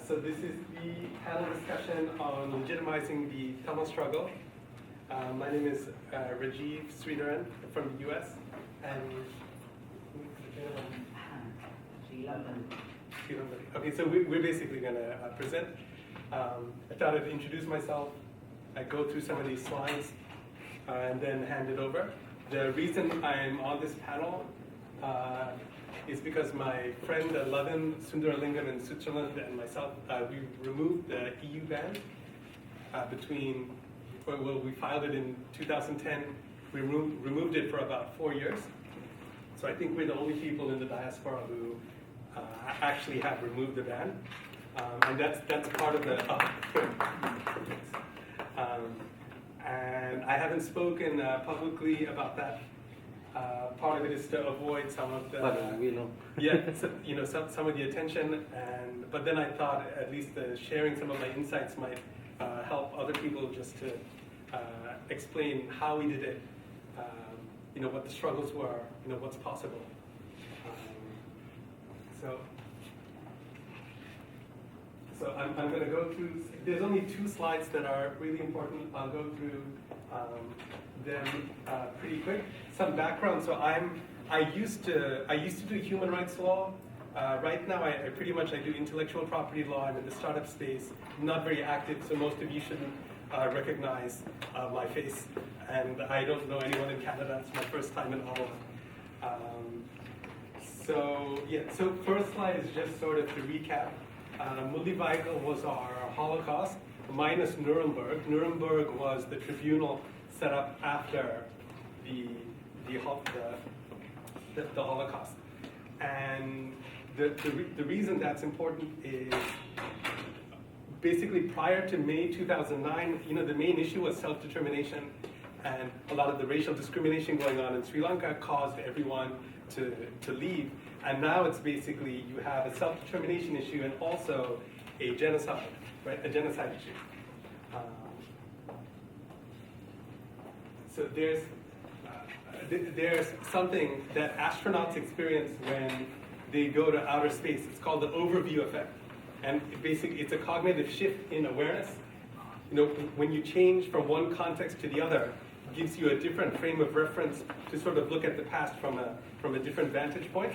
So this is the panel discussion on legitimizing the Tamil struggle. My name is Rajeeve from the US, and Sri Lanka. Okay, so we're basically going to present. I thought I'd introduce myself, I'd go through some of these slides, and then hand it over. The reason I'm on this panel is because my friend Lavin Sundaralingam in Switzerland and myself, we removed the EU ban we filed it in 2010. We removed it for about 4 years. So I think we're the only people in the diaspora who actually have removed the ban. And that's part of the, and I haven't spoken publicly about that. Part of it is to avoid some of the, some of the attention. But then I thought at least sharing some of my insights might help other people just to explain how we did it, what the struggles were, what's possible. So I'm going to go through, there's only 2 slides that are really important. I'll go through them pretty quick. Some background, so I used to do human rights law. Right now I do intellectual property law. I'm in the startup space, not very active, so most of you shouldn't recognize my face. And I don't know anyone in Canada, it's my first time in Ottawa. So first slide is just sort of to recap. Multivigal was our Holocaust, minus Nuremberg. Nuremberg was the tribunal set up after the Holocaust. And the reason that's important is basically prior to May 2009, the main issue was self-determination, and a lot of the racial discrimination going on in Sri Lanka caused everyone to leave. And now it's basically you have a self-determination issue and also a genocide, right? A genocide issue. So there's something that astronauts experience when they go to outer space. It's called the overview effect. And it's a cognitive shift in awareness. When you change from one context to the other, it gives you a different frame of reference to sort of look at the past from a different vantage point.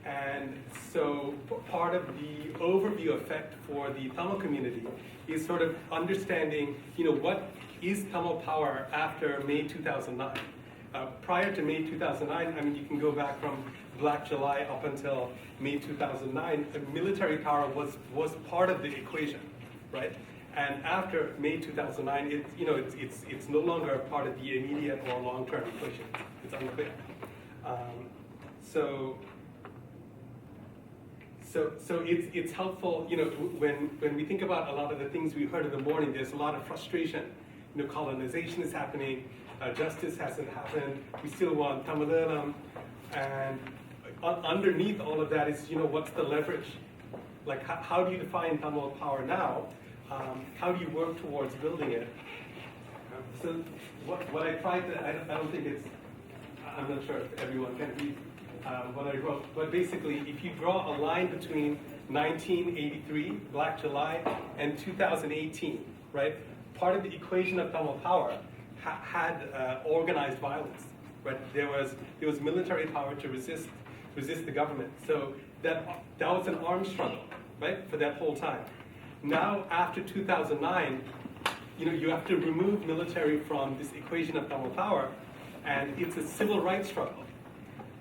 And so part of the overview effect for the Tamil community is sort of understanding, what is Tamil power after May 2009? Prior to May 2009, you can go back from Black July up until May 2009, military power was part of the equation, right? And after May 2009, it's no longer part of the immediate or long-term equation. It's unclear. So it's helpful, when we think about a lot of the things we heard in the morning, there's a lot of frustration. Colonization is happening, justice hasn't happened, we still want Tamilinam, and underneath all of that is, what's the leverage? Like, how do you define Tamil power now? How do you work towards building it? So what I tried to, I don't think it's, I'm not sure if everyone can read what I wrote, but basically, if you draw a line between 1983, Black July, and 2018, right? Part of the equation of Tamil power had organized violence, right? There was military power to resist the government. So that was an armed struggle, right? For that whole time. Now, after 2009, you have to remove military from this equation of Tamil power, and it's a civil rights struggle,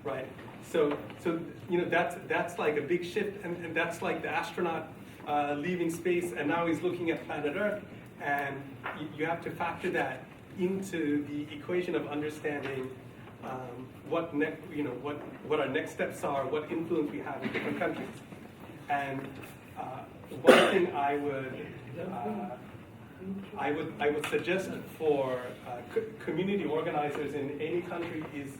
right? So that's like a big shift, and that's like the astronaut leaving space, and now he's looking at planet Earth, and you have to factor that into the equation of understanding what our next steps are, what influence we have in different countries. And one thing I would suggest for community organizers in any country is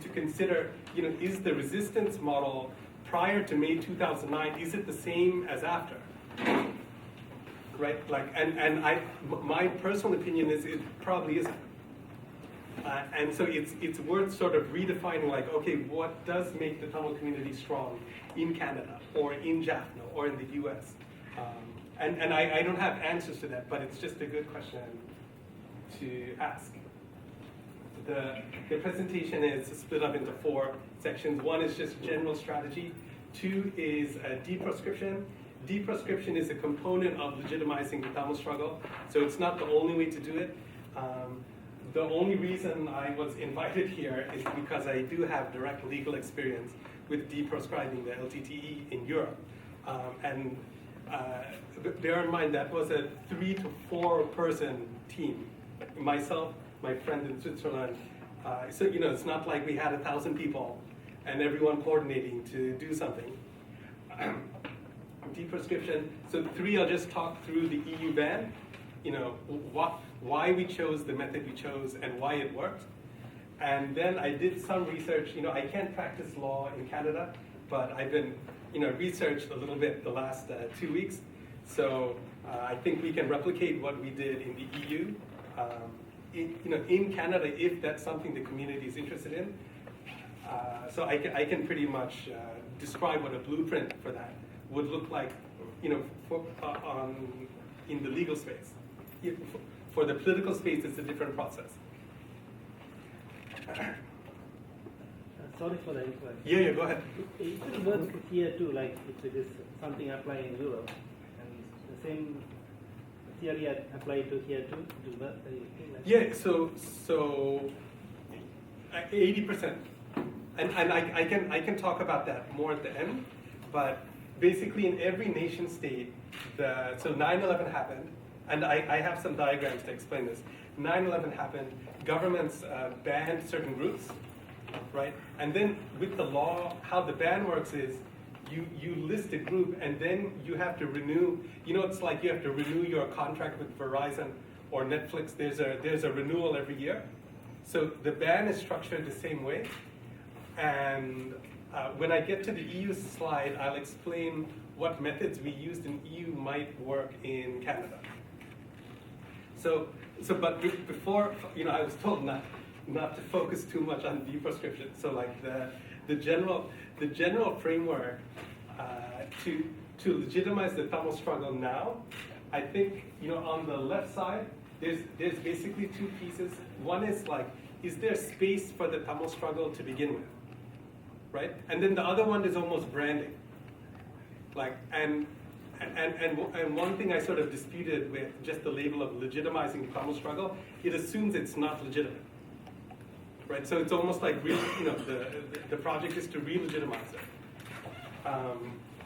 to consider, is the resistance model prior to May 2009, is it the same as after? Right, my personal opinion is it probably isn't. And so it's worth sort of redefining, like, okay, what does make the Tamil community strong in Canada or in Jaffna or in the US? And I don't have answers to that, but it's just a good question to ask. The presentation is split up into 4 sections. 1 is just general strategy. 2 is deproscription. Deproscription is a component of legitimizing the Tamil struggle, so it's not the only way to do it. The only reason I was invited here is because I do have direct legal experience with deproscribing the LTTE in Europe. Bear in mind that was a 3 to 4 person team. Myself, my friend in Switzerland. So it's not like we had 1,000 people and everyone coordinating to do something. Deprescription. So 3, I'll just talk through the EU ban. Why we chose the method we chose and why it worked. And then I did some research. I can't practice law in Canada, but I've been researched a little bit the last 2 weeks. So I think we can replicate what we did in the EU. In Canada, if that's something the community is interested in. So I can pretty much describe what a blueprint for that would look like, in the legal space. For the political space, it's a different process. Sorry for the inquiry. Yeah, go ahead. It works here too, like if it is something applied in Europe, and the same theory applied to here too. Yeah, so 80%, and I can talk about that more at the end, but basically in every nation state, so 9/11 happened, and I have some diagrams to explain this. 9/11 happened, governments banned certain groups, right? And then with the law, how the ban works is you list a group and then you have to renew, it's like you have to renew your contract with Verizon or Netflix. There's a renewal every year. So the ban is structured the same way. And when I get to the EU slide, I'll explain what methods we used in EU might work in Canada. But before, I was told not to focus too much on deprescription. So like the general framework to legitimize the Tamil struggle now, I think on the left side there's basically 2 pieces. One is like, is there space for the Tamil struggle to begin with, right? And then the other one is almost branding, like and one thing I sort of disputed with just the label of legitimizing the Tamil struggle, it assumes it's not legitimate. Right, so it's almost like the project is to re-legitimize it.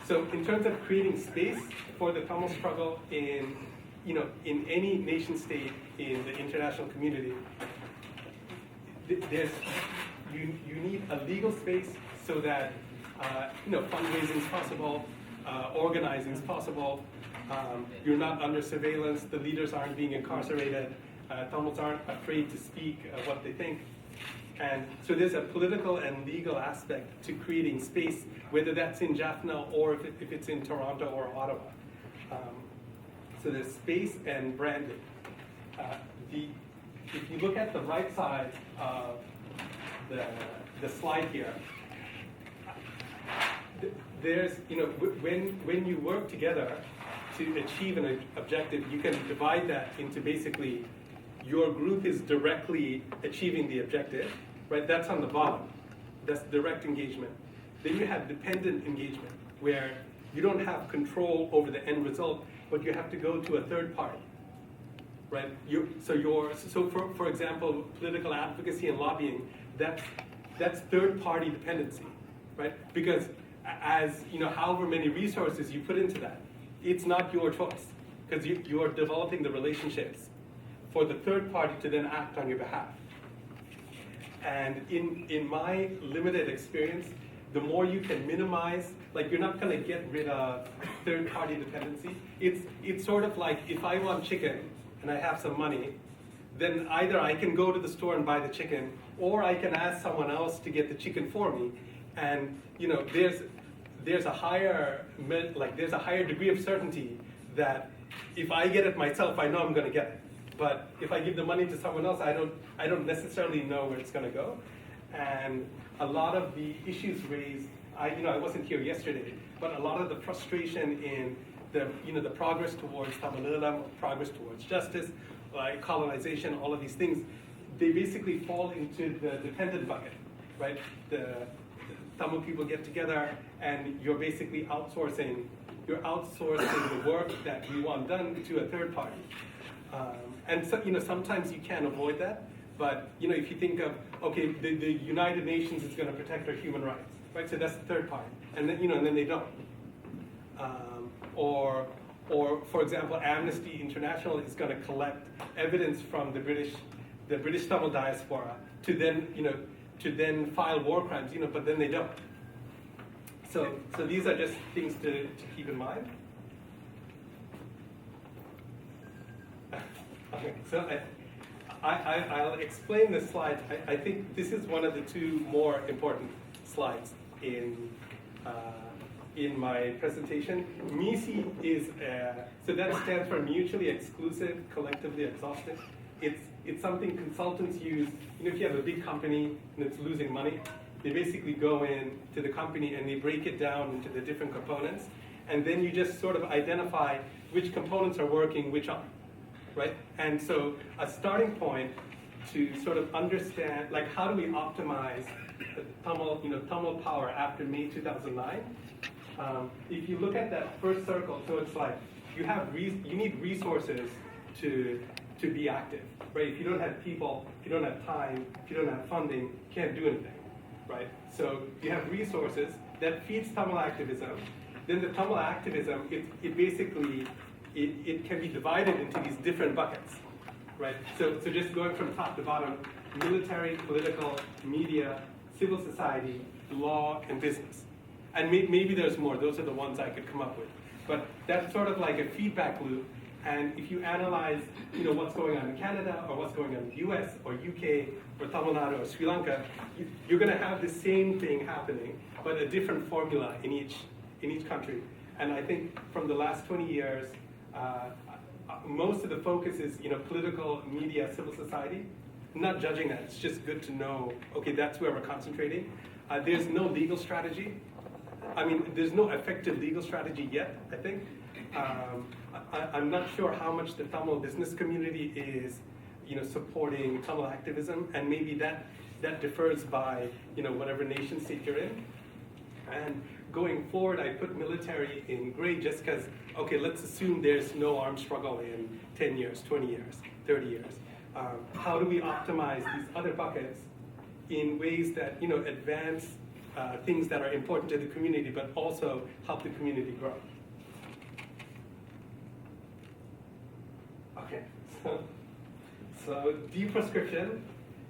So in terms of creating space for the Tamil struggle in any nation state in the international community, you need a legal space so that fundraising is possible, organizing is possible. You're not under surveillance. The leaders aren't being incarcerated. Tamils aren't afraid to speak what they think. And so there's a political and legal aspect to creating space, whether that's in Jaffna or if it's in Toronto or Ottawa. So there's space and branding. If you look at the right side of the slide here, there's, when you work together to achieve an objective, you can divide that into basically your group is directly achieving the objective, right? That's on the bottom. That's direct engagement. Then you have dependent engagement, where you don't have control over the end result, but you have to go to a third party, right? So for example, political advocacy and lobbying, that's third party dependency, right? Because as however many resources you put into that, it's not your choice, because you are developing the relationships for the third party to then act on your behalf. And in my limited experience, the more you can minimize, like you're not going to get rid of third party dependency. It's sort of like if I want chicken and I have some money, then either I can go to the store and buy the chicken, or I can ask someone else to get the chicken for me. And there's a higher degree of certainty that if I get it myself, I know I'm going to get it. But if I give the money to someone else, I don't necessarily know where it's going to go. And a lot of the issues raised, I wasn't here yesterday, but a lot of the frustration in the progress towards Tamil progress towards justice, like colonization, all of these things, they basically fall into the dependent bucket, right? The Tamil people get together and you're basically outsourcing the work that we want done to a third party. And so, sometimes you can avoid that, but if you think of, okay, the United Nations is going to protect our human rights, right? So that's the third party, and then and then they don't. Or for example, Amnesty International is going to collect evidence from the British Tamil diaspora to then file war crimes, but then they don't. So these are just things to keep in mind. Okay, so I'll explain this slide. I think this is one of the two more important slides in my presentation. MISI is, so that stands for mutually exclusive, collectively exhaustive. It's something consultants use. If you have a big company and it's losing money, they basically go in to the company and they break it down into the different components, and then you just sort of identify which components are working, which aren't, right? And so a starting point to sort of understand, like, how do we optimize the Tamil power after May 2009? If you look at that first circle, so it's like you need resources to be active, right? If you don't have people, if you don't have time, if you don't have funding, you can't do anything, right? So you have resources that feeds Tamil activism. Then the Tamil activism, it basically can be divided into these different buckets, right? So just going from top to bottom: military, political, media, civil society, law, and business. And maybe there's more. Those are the ones I could come up with. But that's sort of like a feedback loop. And if you analyze, what's going on in Canada, or what's going on in the US, or UK, or Tamil Nadu, or Sri Lanka, you're going to have the same thing happening, but a different formula in each country. And I think from the last 20 years, most of the focus is, political, media, civil society. I'm not judging that. It's just good to know, okay, that's where we're concentrating. There's no legal strategy. There's no effective legal strategy yet, I think. I'm not sure how much the Tamil business community is, supporting Tamil activism, and maybe that differs by, whatever nation state you're in. And going forward, I put military in gray just because, okay, let's assume there's no armed struggle in 10 years, 20 years, 30 years. How do we optimize these other buckets in ways that, advance things that are important to the community, but also help the community grow? Okay, so deprescription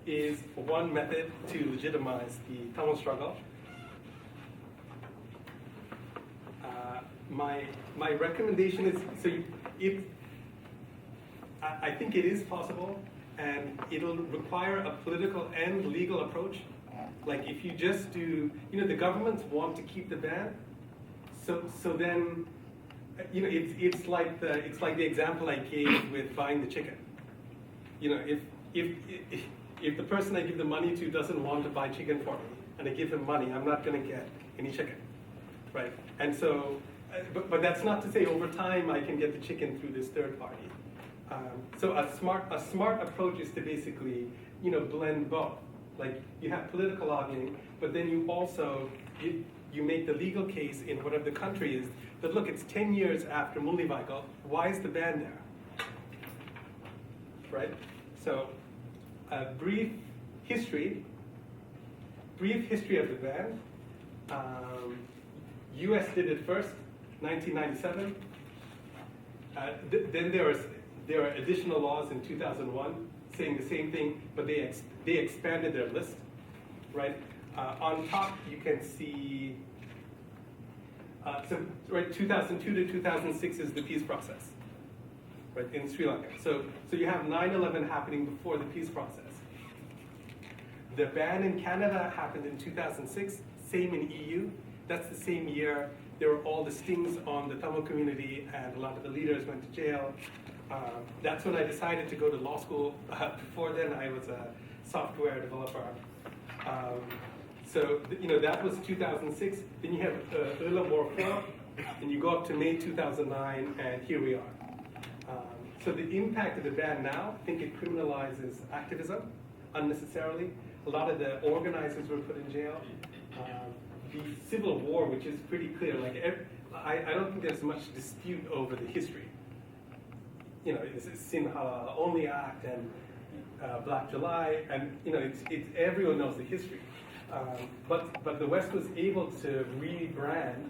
is one method to legitimize the Tamil struggle. My recommendation is, I think it is possible, and it'll require a political and legal approach. Like, if you just do, the governments want to keep the ban, so then, it's like the example I gave with buying the chicken. If the person I give the money to doesn't want to buy chicken for me, and I give him money, I'm not going to get any chicken, right? And so, but that's not to say over time I can get the chicken through this third party. So a smart approach is to basically, blend both. Like, you have political lobbying, but then you also, you make the legal case in whatever the country is, that look, it's 10 years after Mullivaigal, why is the ban there? Right? So, brief history of the ban. US did it first, 1997. Then there are additional laws in 2001 saying the same thing, but they expanded their list, right? On top, you can see, 2002 to 2006 is the peace process, right, in Sri Lanka. So you have 9/11 happening before the peace process. The ban in Canada happened in 2006, same in EU. That's the same year there were all the stings on the Tamil community, and a lot of the leaders went to jail. That's when I decided to go to law school. Before then, I was a software developer. So that was 2006. Then you have Earl War 4, And you go up to May 2009, and here we are. So the impact of the ban now, I think it criminalizes activism unnecessarily. A lot of the organizers were put in jail. The civil war, which is pretty clear, like I don't think there's much dispute over the history. You know, it's Sinhala Only Act and Black July, and you know, it's everyone knows the history. But the West was able to rebrand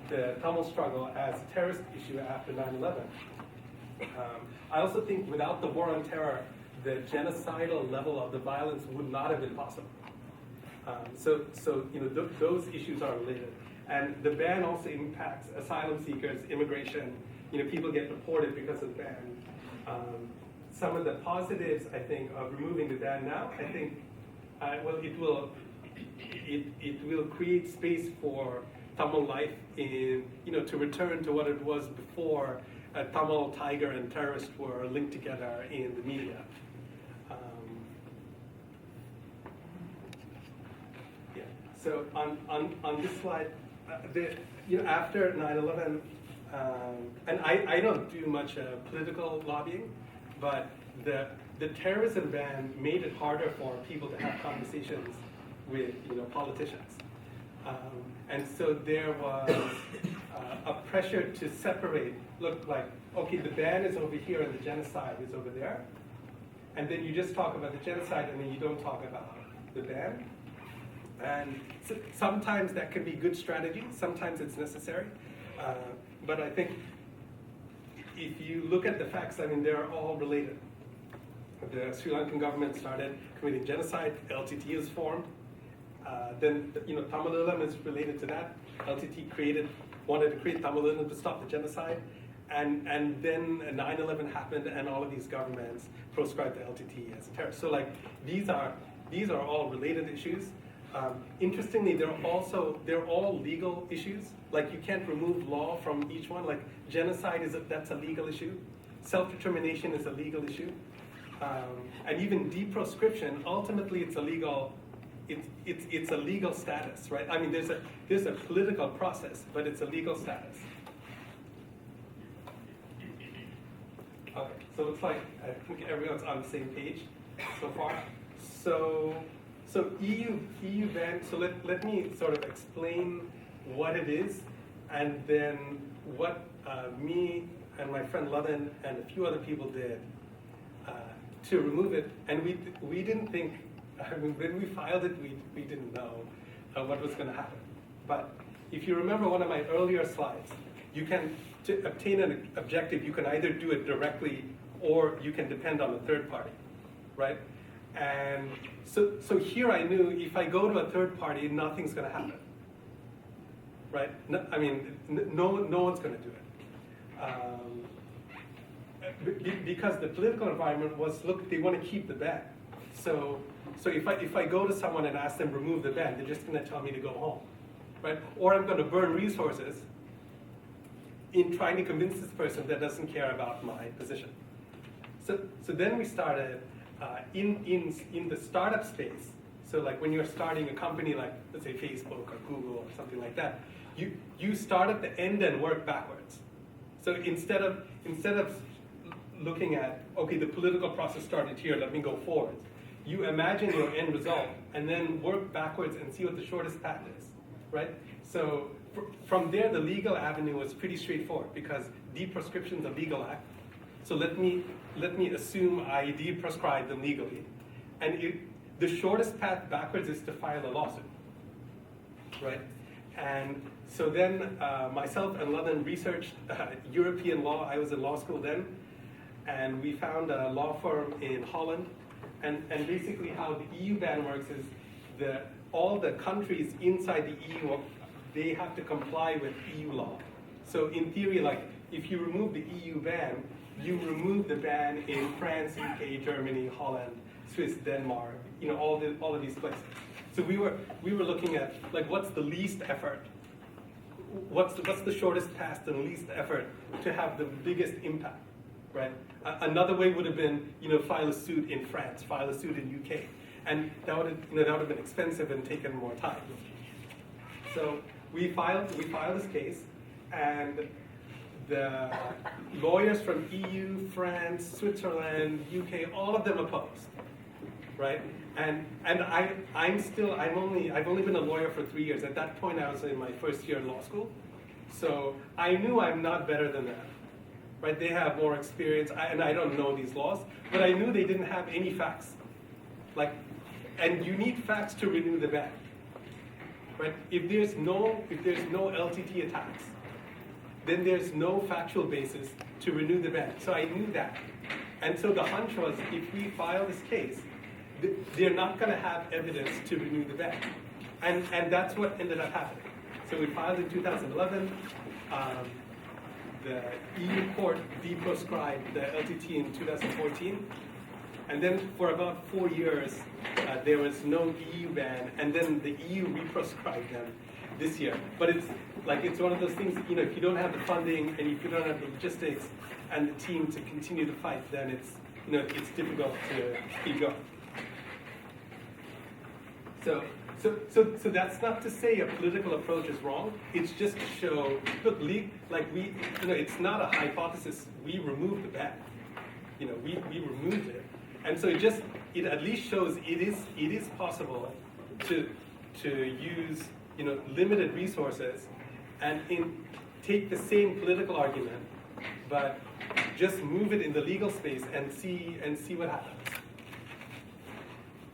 the Tamil struggle as a terrorist issue after 9/11. I also think without the war on terror, the genocidal level of the violence would not have been possible. So you know, those issues are related. And the ban also impacts asylum seekers, immigration. You know, people get deported because of the ban. Some of the positives, I think, of removing the ban now, I think, well, it will create space for Tamil life in, you know, to return to what it was before Tamil tiger and terrorist were linked together in the media. Yeah. So on this slide, you know, after 9/11, and I don't do much political lobbying, but the terrorism ban made it harder for people to have conversations with, you know, politicians. And so there was a pressure to separate, look, like, okay, the ban is over here and the genocide is over there. And then you just talk about the genocide and then you don't talk about the ban. And so sometimes that can be good strategy, sometimes it's necessary. But I think if you look at the facts, I mean, they're all related. The Sri Lankan government started committing genocide, LTTE is formed. Then, you know, Tamil is related to that. LTTE wanted to create Tamil to stop the genocide. And then 9/11 happened and all of these governments proscribed the LTTE as a terrorist. So like, these are all related issues. Interestingly, they're all legal issues. Like, you can't remove law from each one. Like, genocide that's a legal issue. Self-determination is a legal issue. And even deproscription, ultimately it's a legal, it's a legal status, right? I mean, there's a political process, but it's a legal status. Okay, so it's like, I think everyone's on the same page so far. So EU ban, so let me sort of explain what it is, and then what me and my friend Lovin and a few other people did to remove it. And we didn't think, I mean, when we filed it, we didn't know what was going to happen. But if you remember one of my earlier slides, you can, to obtain an objective, you can either do it directly or you can depend on a third party, right? And so here I knew if I go to a third party, nothing's going to happen, right? No, I mean, no one's going to do it. Because the political environment was, look, they want to keep the ban. So if I go to someone and ask them to remove the ban, they're just going to tell me to go home, right? Or I'm going to burn resources in trying to convince this person that doesn't care about my position. So then we started in the startup space. So like when you're starting a company like, let's say Facebook or Google or something like that, you start at the end and work backwards. So instead of looking at, okay, the political process started here, let me go forward, you imagine your end result and then work backwards and see what the shortest path is, right? So from there, the legal avenue was pretty straightforward because deproscription is a legal act. So let me assume I deproscribe them legally, and the shortest path backwards is to file a lawsuit, right? And so then myself and Lovin researched European law. I was in law school then, and we found a law firm in Holland. And basically how the EU ban works is all the countries inside the EU, they have to comply with EU law. So in theory, like if you remove the EU ban, you remove the ban in France, UK, Germany, Holland, Swiss, Denmark, you know, all of these places. So we were looking at like what's the least effort, what's the shortest path and least effort to have the biggest impact, right? Another way would have been, you know, file a suit in France, file a suit in UK, and that would have been expensive and taken more time. So we filed this case, and the lawyers from EU, France, Switzerland, UK, all of them opposed, right? And I've only been a lawyer for 3 years. At that point, I was in my first year in law school, so I knew I'm not better than them, right? They have more experience, and I don't know these laws, but I knew they didn't have any facts, like, and you need facts to renew the ban, right? If there's no LTT attacks, then there's no factual basis to renew the ban. So I knew that. And so the hunch was, if we file this case, they're not going to have evidence to renew the ban. And that's what ended up happening. So we filed in 2011. The EU court de-proscribed the LTT in 2014. And then for about 4 years, there was no EU ban, and then the EU re-proscribed them this year. But it's one of those things, if you don't have the funding and if you don't have the logistics and the team to continue the fight, then it's difficult to keep going. So that's not to say a political approach is wrong. It's just to show, look, it's not a hypothesis. We removed the ban. We removed it. And so it at least shows it is possible to use limited resources and take the same political argument, but just move it in the legal space and see what happens.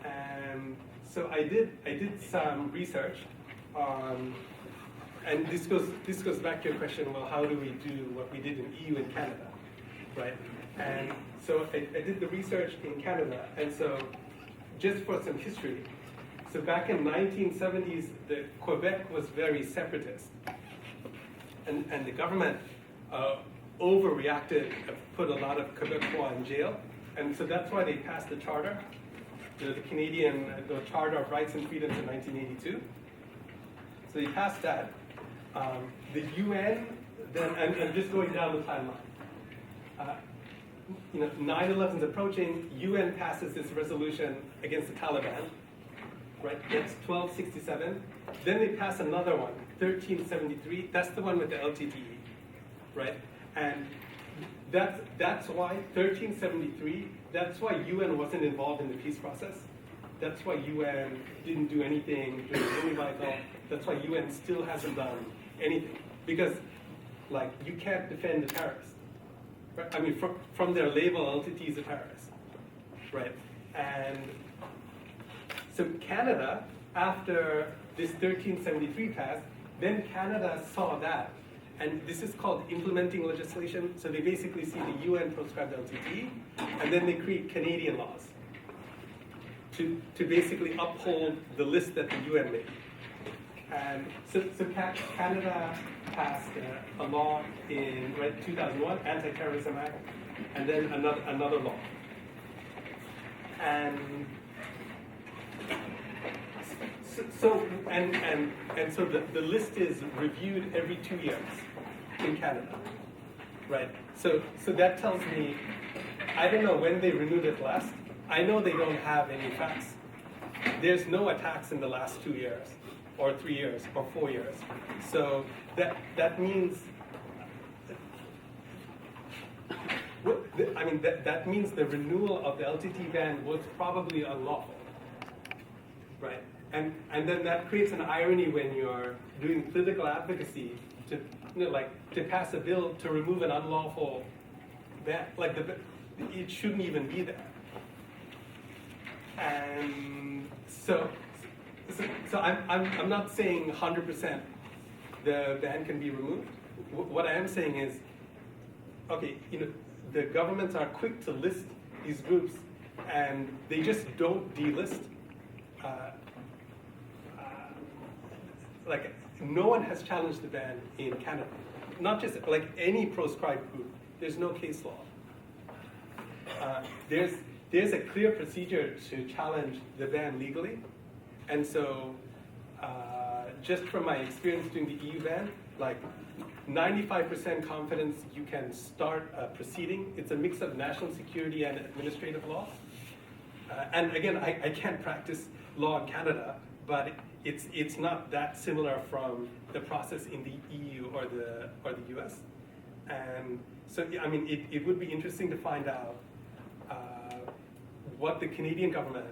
And so I did some research on, and this goes back to your question. Well, how do we do what we did in EU and Canada, right? And so I did the research in Canada, and so just for some history, so back in 1970s, Quebec was very separatist, and the government overreacted, put a lot of Quebecois in jail, and so that's why they passed the charter, the Canadian Charter of Rights and Freedoms in 1982. So they passed that. The UN then, and just going down the timeline. 9/11 is approaching, UN passes this resolution against the Taliban, right? That's 1267. Then they pass another one, 1373. That's the one with the LTTE, right? And that's why 1373. That's why UN wasn't involved in the peace process. That's why UN didn't do anything during the revival. That's why UN still hasn't done anything, because you can't defend the terrorists. Right? I mean, from their label, LTT is a terrorist, right? And so Canada, after this 1373 passed, then Canada saw that, and this is called implementing legislation. So they basically see the UN proscribed LTT, and then they create Canadian laws to basically uphold the list that the UN made. And so Canada passed a law in 2001, Anti-Terrorism Act, and then another law. And so the list is reviewed every 2 years in Canada, right? So that tells me, I don't know when they renewed it last. I know they don't have any facts. There's no attacks in the last 2 years, or 3 years, or 4 years. So that means, that means the renewal of the LTT ban was probably unlawful, right? And then that creates an irony when you're doing political advocacy to pass a bill to remove an unlawful ban. It shouldn't even be there. And so I'm not saying 100% the ban can be removed. What I am saying is, okay, the governments are quick to list these groups, and they just don't delist. No one has challenged the ban in Canada. Not just any proscribed group. There's no case law. There's a clear procedure to challenge the ban legally, and so just from my experience doing the EU ban, 95% confidence you can start a proceeding. It's a mix of national security and administrative law. And again, I can't practice law in Canada, but it's not that similar from the process in the EU or the US. And so, I mean, it would be interesting to find out what the Canadian government,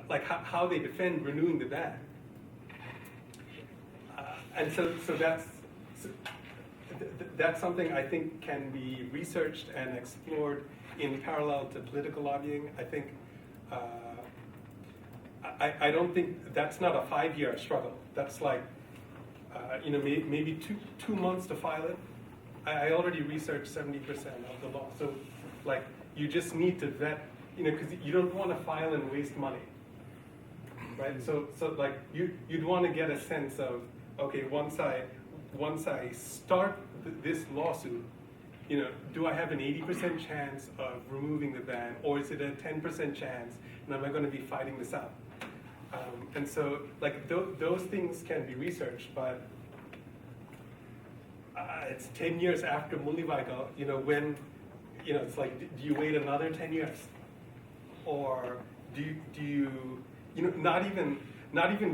like how they defend renewing the ban. And so that's something I think can be researched and explored in parallel to political lobbying. I think, I don't think that's not a 5-year struggle. That's like, maybe two months to file it. I already researched 70% of the law. So like, you just need to vet, because you don't want to file and waste money, right? So like, you'd want to get a sense of, okay, once I start this lawsuit, do I have an 80% chance of removing the ban, or is it a 10% chance, and am I going to be fighting this out? And so, like, those things can be researched, but it's 10 years after Mullivaigal, when, it's like, do you wait another 10 years? Or do you not even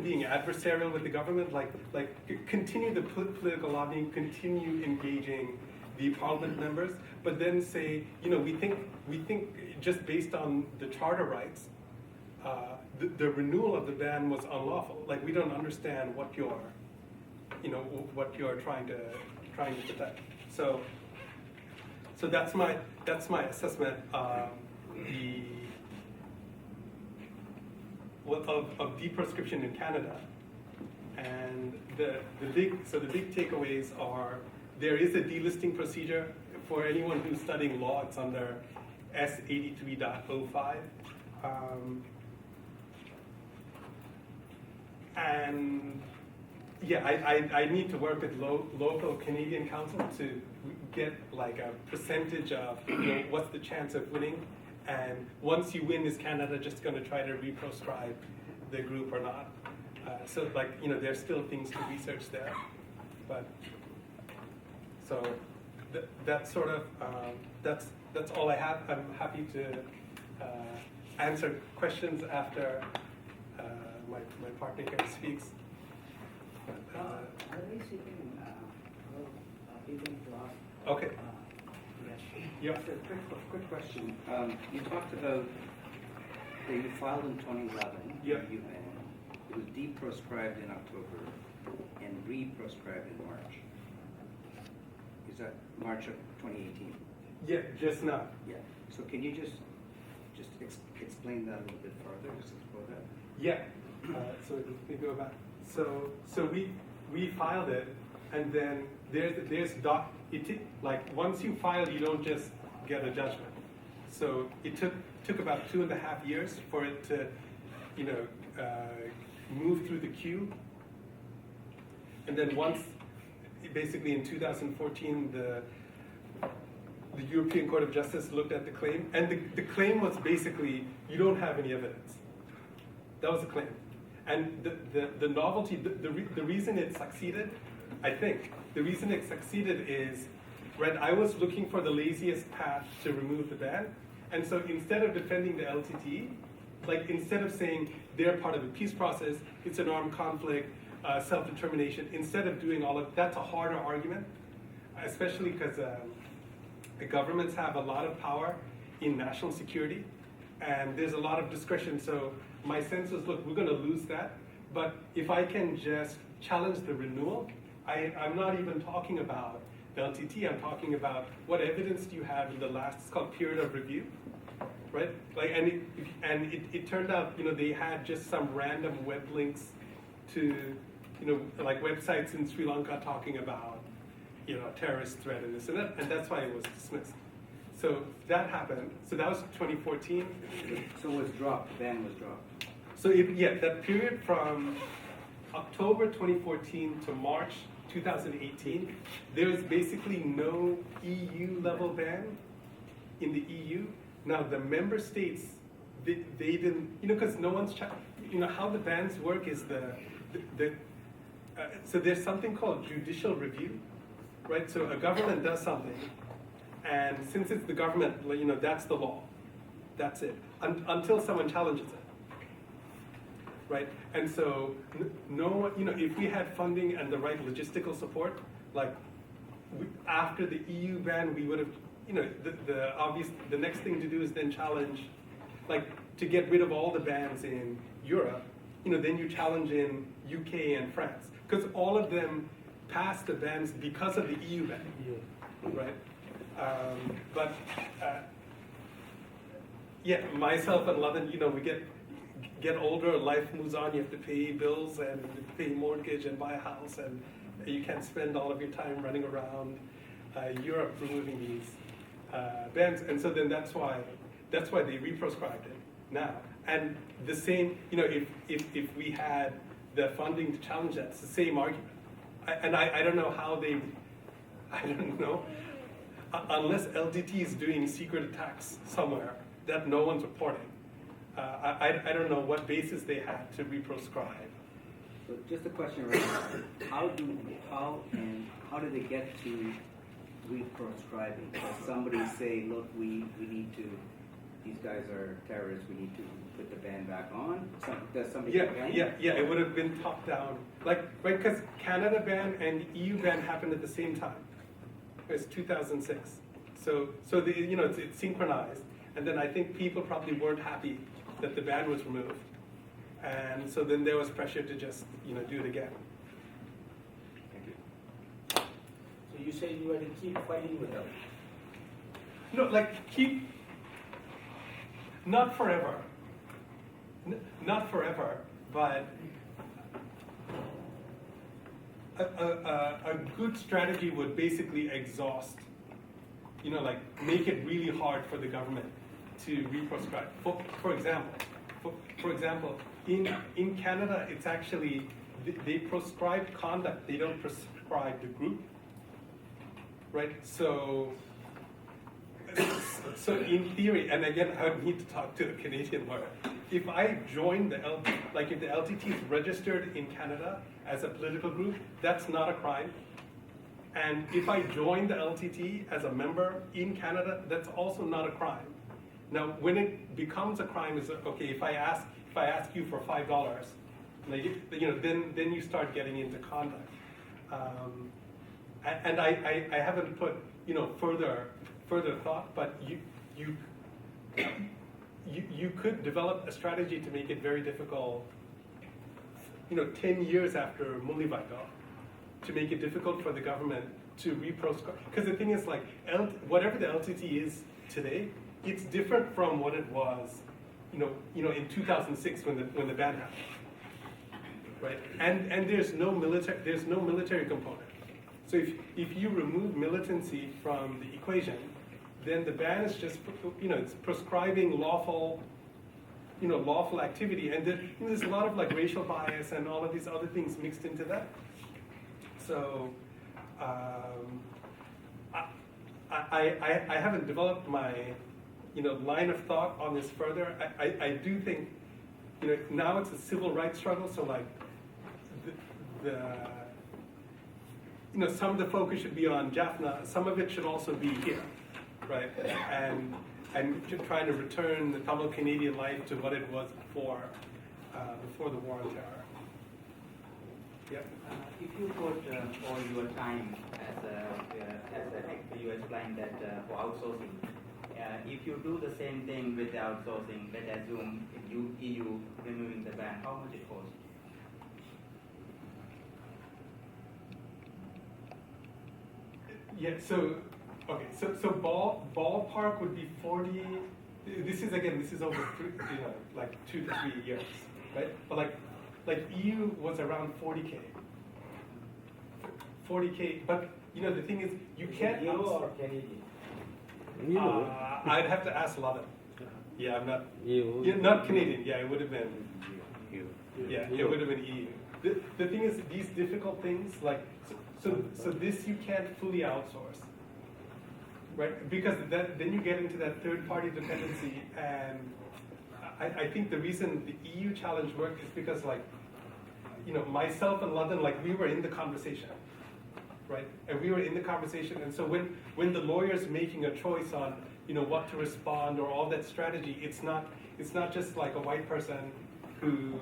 being adversarial with the government, like continue the political lobbying, continue engaging the parliament members, but then say, we think just based on the charter rights, the renewal of the ban was unlawful. Like, we don't understand what you're trying to protect. So that's my assessment of deprescription in Canada. And the big takeaways are, there is a delisting procedure. For anyone who's studying law, it's under S83.05. And yeah, I need to work with local Canadian counsel to get like a percentage of what's the chance of winning. And once you win, is Canada just going to try to reproscribe the group or not? So like, there's still things to research there. But so that's sort of, that's all I have. I'm happy to answer questions after my partner here speaks. Are we seeking people to ask? Okay. Yes. Yeah. So quick question. You talked about that you filed in 2011. Yeah. It was deproscribed in October and reproscribed in March. Is that March of 2018? Yeah, just now. Yeah. So can you just explain that a little bit further? Just explore that. Yeah. So let me go back. So we filed it, and then like once you file, you don't just get a judgment. So it took about 2.5 years for it to, move through the queue. And then once, basically in 2014, the European Court of Justice looked at the claim, and the claim was basically, you don't have any evidence. That was the claim. And the novelty, the reason it succeeded, I think, the reason it succeeded is, right, I was looking for the laziest path to remove the ban. And so instead of defending the LTTE, like instead of saying they're part of the peace process, it's an armed conflict, self-determination, instead of doing all of that's a harder argument, especially because the governments have a lot of power in national security, and there's a lot of discretion. So my sense was, look, we're going to lose that, but if I can just challenge the renewal, I'm not even talking about the LTT, I'm talking about what evidence do you have in the last, it's called period of review, right? Like, and it turned out, they had just some random web links to, like websites in Sri Lanka talking about, terrorist threat and this and that, and that's why it was dismissed. So that happened. So that was 2014. So it was dropped. The ban was dropped. So that period from October 2014 to March 2018, there was basically no EU level ban in the EU. Now the member states, they didn't, because no one's checked. How the bans work is so there's something called judicial review, right? So a government does something, and since it's the government, that's the law. That's it. Until someone challenges it. right? And so no one, if we had funding and the right logistical support, like after the EU ban, we would have, the next thing to do is then challenge, like to get rid of all the bans in Europe, then you challenge in UK and France, because all of them passed the bans because of the EU ban, right? Yeah, myself and London, we get older, life moves on, you have to pay bills and pay mortgage and buy a house, and you can't spend all of your time running around Europe removing these bans, and so then that's why they reproscribed it now. And the same, if we had the funding to challenge that, it's the same argument. I don't know how I don't know, unless LTT is doing secret attacks somewhere that no one's reporting. I don't know what basis they had to reproscribe. So just a question right now. How do they get to reproscribing? Does somebody say, look, we need to, these guys are terrorists, we need to put the ban back on? Does somebody complain? Yeah, it would have been top down. Right, because Canada ban and EU ban happened at the same time. It's 2006. So it's synchronized. And then I think people probably weren't happy that the ban was removed. And so then there was pressure to just, do it again. Thank you. So you say you had to keep fighting with them? No, not forever. Not forever, but a good strategy would basically exhaust, make it really hard for the government to reproscribe. For example, in Canada, it's actually, they prescribe conduct, they don't prescribe the group, right? So in theory, and again, I would need to talk to a Canadian lawyer. If I join if the LTT is registered in Canada as a political group, that's not a crime. And if I join the LTT as a member in Canada, that's also not a crime. Now, when it becomes a crime, is okay. If I ask you for $5, then you start getting into conduct. And I haven't put further thought, but you could develop a strategy to make it very difficult. 10 years after Mullivaigal, to make it difficult for the government to reproscribe. Because the thing is, whatever the LTT is today, it's different from what it was, in 2006 when the ban happened, right? And there's no military component. So if you remove militancy from the equation, then the ban is just, it's prescribing lawful activity, and there's a lot of racial bias and all of these other things mixed into that. So I haven't developed my line of thought on this further. I do think now it's a civil rights struggle, so some of the focus should be on Jaffna, some of it should also be here, right? And trying to return the Tamil Canadian life to what it was before the war on terror. Yep. If you put all your time as you explained that for outsourcing, if you do the same thing with the outsourcing, let's assume EU removing the ban, how much it costs? Yeah. So ballpark would be 40. This is over 2 to 3 years, right? But EU was around 40K. 40K, but the thing is, you can't. Euro or Canadian? I'd have to ask a lot of. Yeah, I'm not. Not Canadian. Yeah, it would have been. Yeah, it would have been EU. The thing is, these difficult things, so this you can't fully outsource, right? Because then you get into that third-party dependency, and I think the reason the EU challenge worked is because, myself and London, we were in the conversation, right? And we were in the conversation, and so when the lawyer's making a choice on, what to respond or all that strategy, it's not just like a white person who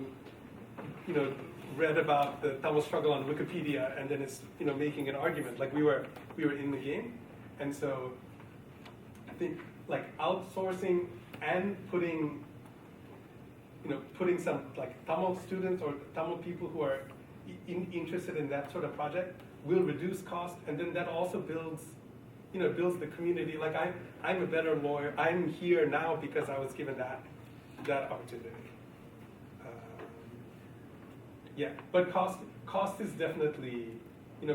read about the Tamil struggle on Wikipedia and then is, making an argument. Like we were in the game. And so I think like outsourcing and putting some like Tamil students or Tamil people who are interested in that sort of project will reduce cost, and then that also builds the community. Like I'm a better lawyer. I'm here now because I was given that opportunity. Yeah, but cost is definitely,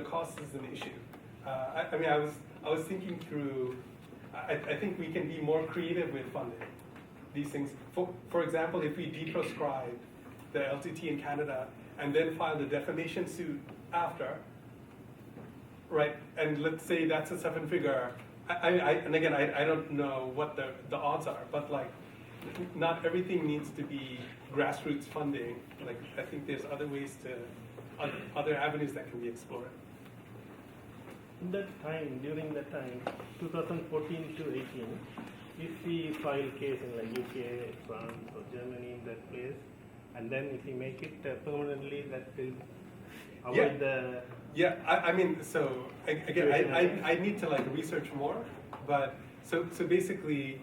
cost is an issue. I mean, I was thinking through. I think we can be more creative with funding these things. For example, if we deproscribe the LTT in Canada and then file the defamation suit after, right? And let's say that's a 7-figure. And again, I don't know what the odds are, but like, not everything needs to be grassroots funding. Like, I think there's other ways other avenues that can be explored. During that time, 2014 to 18, if we file case in like UK, France, or Germany in that place, and then if we make it permanently, that will avoid the. Yeah, I mean, so again, I need to like research more, but so basically,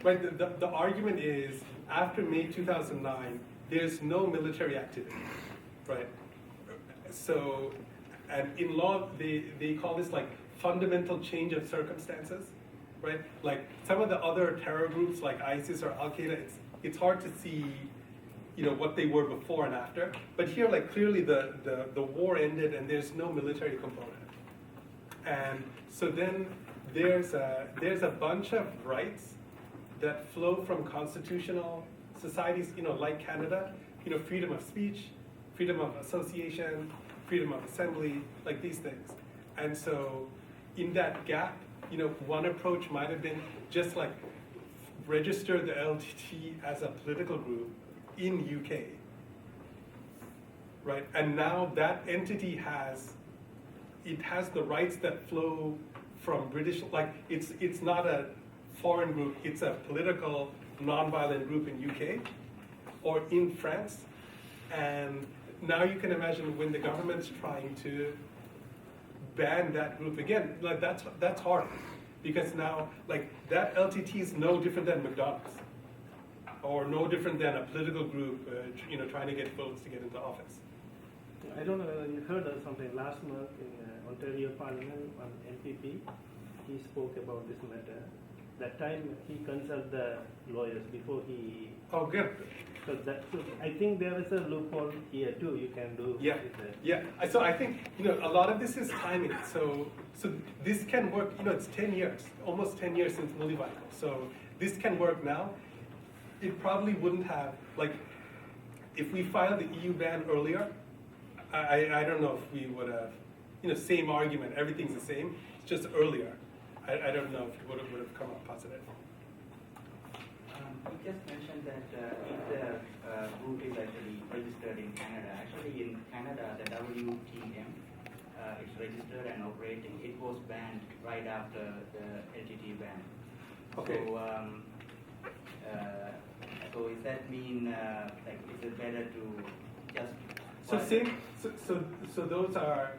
right, the argument is after May 2009, there's no military activity, right? So, and in law, they call this like fundamental change of circumstances, right? Like some of the other terror groups like ISIS or Al-Qaeda, it's hard to see, what they were before and after. But here, like clearly the war ended and there's no military component. And so then there's a bunch of rights that flow from constitutional societies, like Canada, freedom of speech, freedom of association, freedom of assembly, like these things. And so in that gap, one approach might have been just like register the LTT as a political group in UK, right? And now that entity has the rights that flow from British, like it's not a foreign group, it's a political non-violent group in UK or in France. And now you can imagine when the government's trying to ban that group again, like that's hard, because now like that LTT is no different than McDonald's or no different than a political group, trying to get votes to get into office. I don't know whether you heard of something last month in Ontario Parliament on MPP. He spoke about this matter. That time he consulted the lawyers before he. Oh, good. So I think there is a loophole here too. You can do. Yeah, yeah. So I think a lot of this is timing. So this can work. It's 10 years, almost 10 years since Mulivaiko. So this can work now. It probably wouldn't have, like, if we filed the EU ban earlier, I don't know if we would have, same argument, everything's the same, it's just earlier. I don't know if it would have come up positive. You just mentioned that if the group is actually registered in Canada, actually in Canada, the WTM, it's registered and operating. It was banned right after the LTT ban. Okay. So does that mean, like, is it better to just... So those are,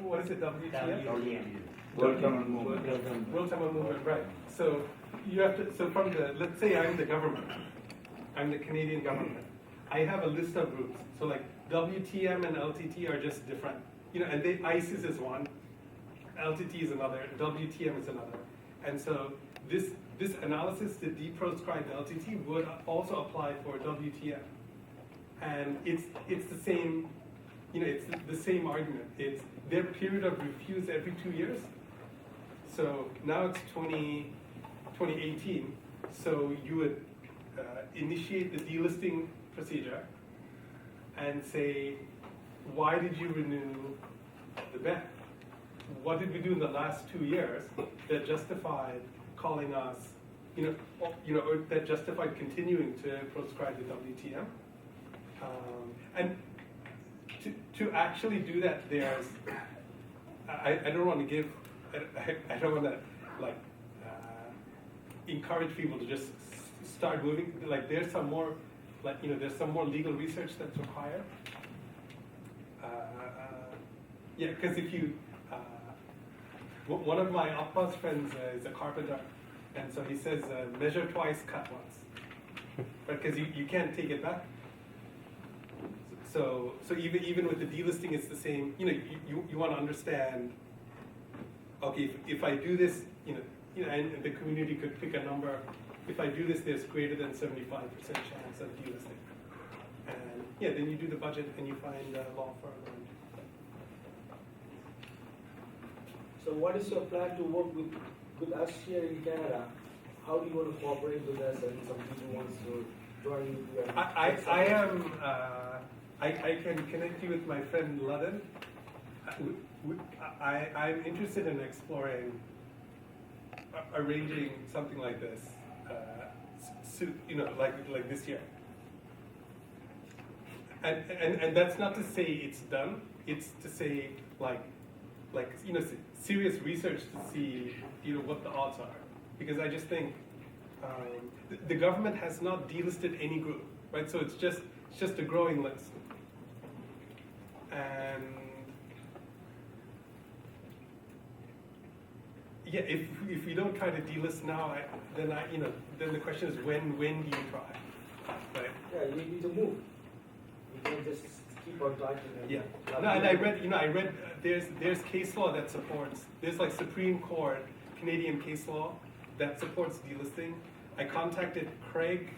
what is it, WTM? WTM. World Common Movement. World Common Movement, right. So you have to, so from let's say I'm the government, I'm the Canadian government. I have a list of groups. So like WTM and LTT are just different. And ISIS is one, LTT is another, WTM is another. And so this analysis to deproscribe LTT would also apply for WTM. And it's the same, it's the same argument. It's their period of refuse every 2 years. So now it's 2018. So you would initiate the delisting procedure and say, why did you renew the ban? What did we do in the last 2 years that justified calling us, or that justified continuing to proscribe the WTM? And to actually do that, there's, I don't want to give, I don't want to like encourage people to just start moving. Like there's some more like, there's some more legal research that's required. Yeah, because if you, one of my Appa's friends is a carpenter, and so he says, measure twice, cut once, right? Because you can't take it back. So even with the delisting, it's the same. You want to understand. Okay, if I do this, and the community could pick a number. If I do this, there's greater than 75% chance of delisting. And yeah, then you do the budget and you find a law firm. So what is your plan to work with us here in Canada? How do you want to cooperate with us and some people wants to join you? I can connect you with my friend Ludden. I'm interested in exploring arranging something like this, like this year. And that's not to say it's done. It's to say serious research to see what the odds are. Because I just think the government has not delisted any group, right? So it's just a growing list. And yeah, if we don't try to delist now, then the question is when do you try, right? Yeah, you need to move. You can't just keep on talking. Yeah. No, and I read there's case law that supports. There's like Supreme Court Canadian case law that supports delisting. I contacted Craig.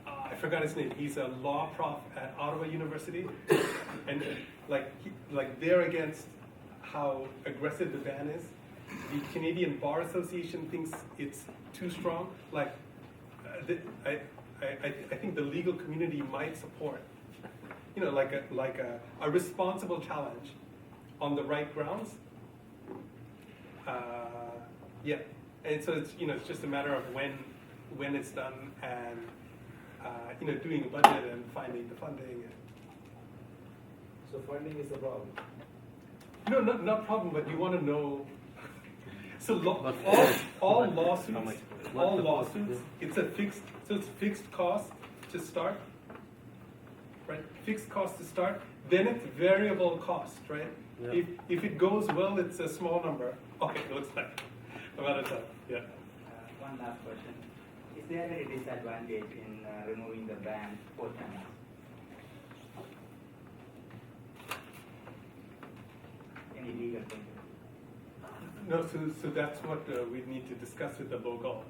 I forgot his name. He's a law prof at Ottawa University, and they're against how aggressive the ban is. The Canadian Bar Association thinks it's too strong. I think the legal community might support, a responsible challenge on the right grounds. Yeah, and so it's just a matter of when it's done and doing a budget and finding the funding. So funding is the problem. No, not problem, but you want to know. So all lawsuits, it's fixed cost to start, right? Fixed cost to start. Then it's variable cost, right? Yeah. If it goes well, it's a small number. Okay, it looks like I'm out of time. Yeah. One last question: is there any disadvantage in removing the ban 4 times? Any legal thing? No, so that's what we need to discuss with the local,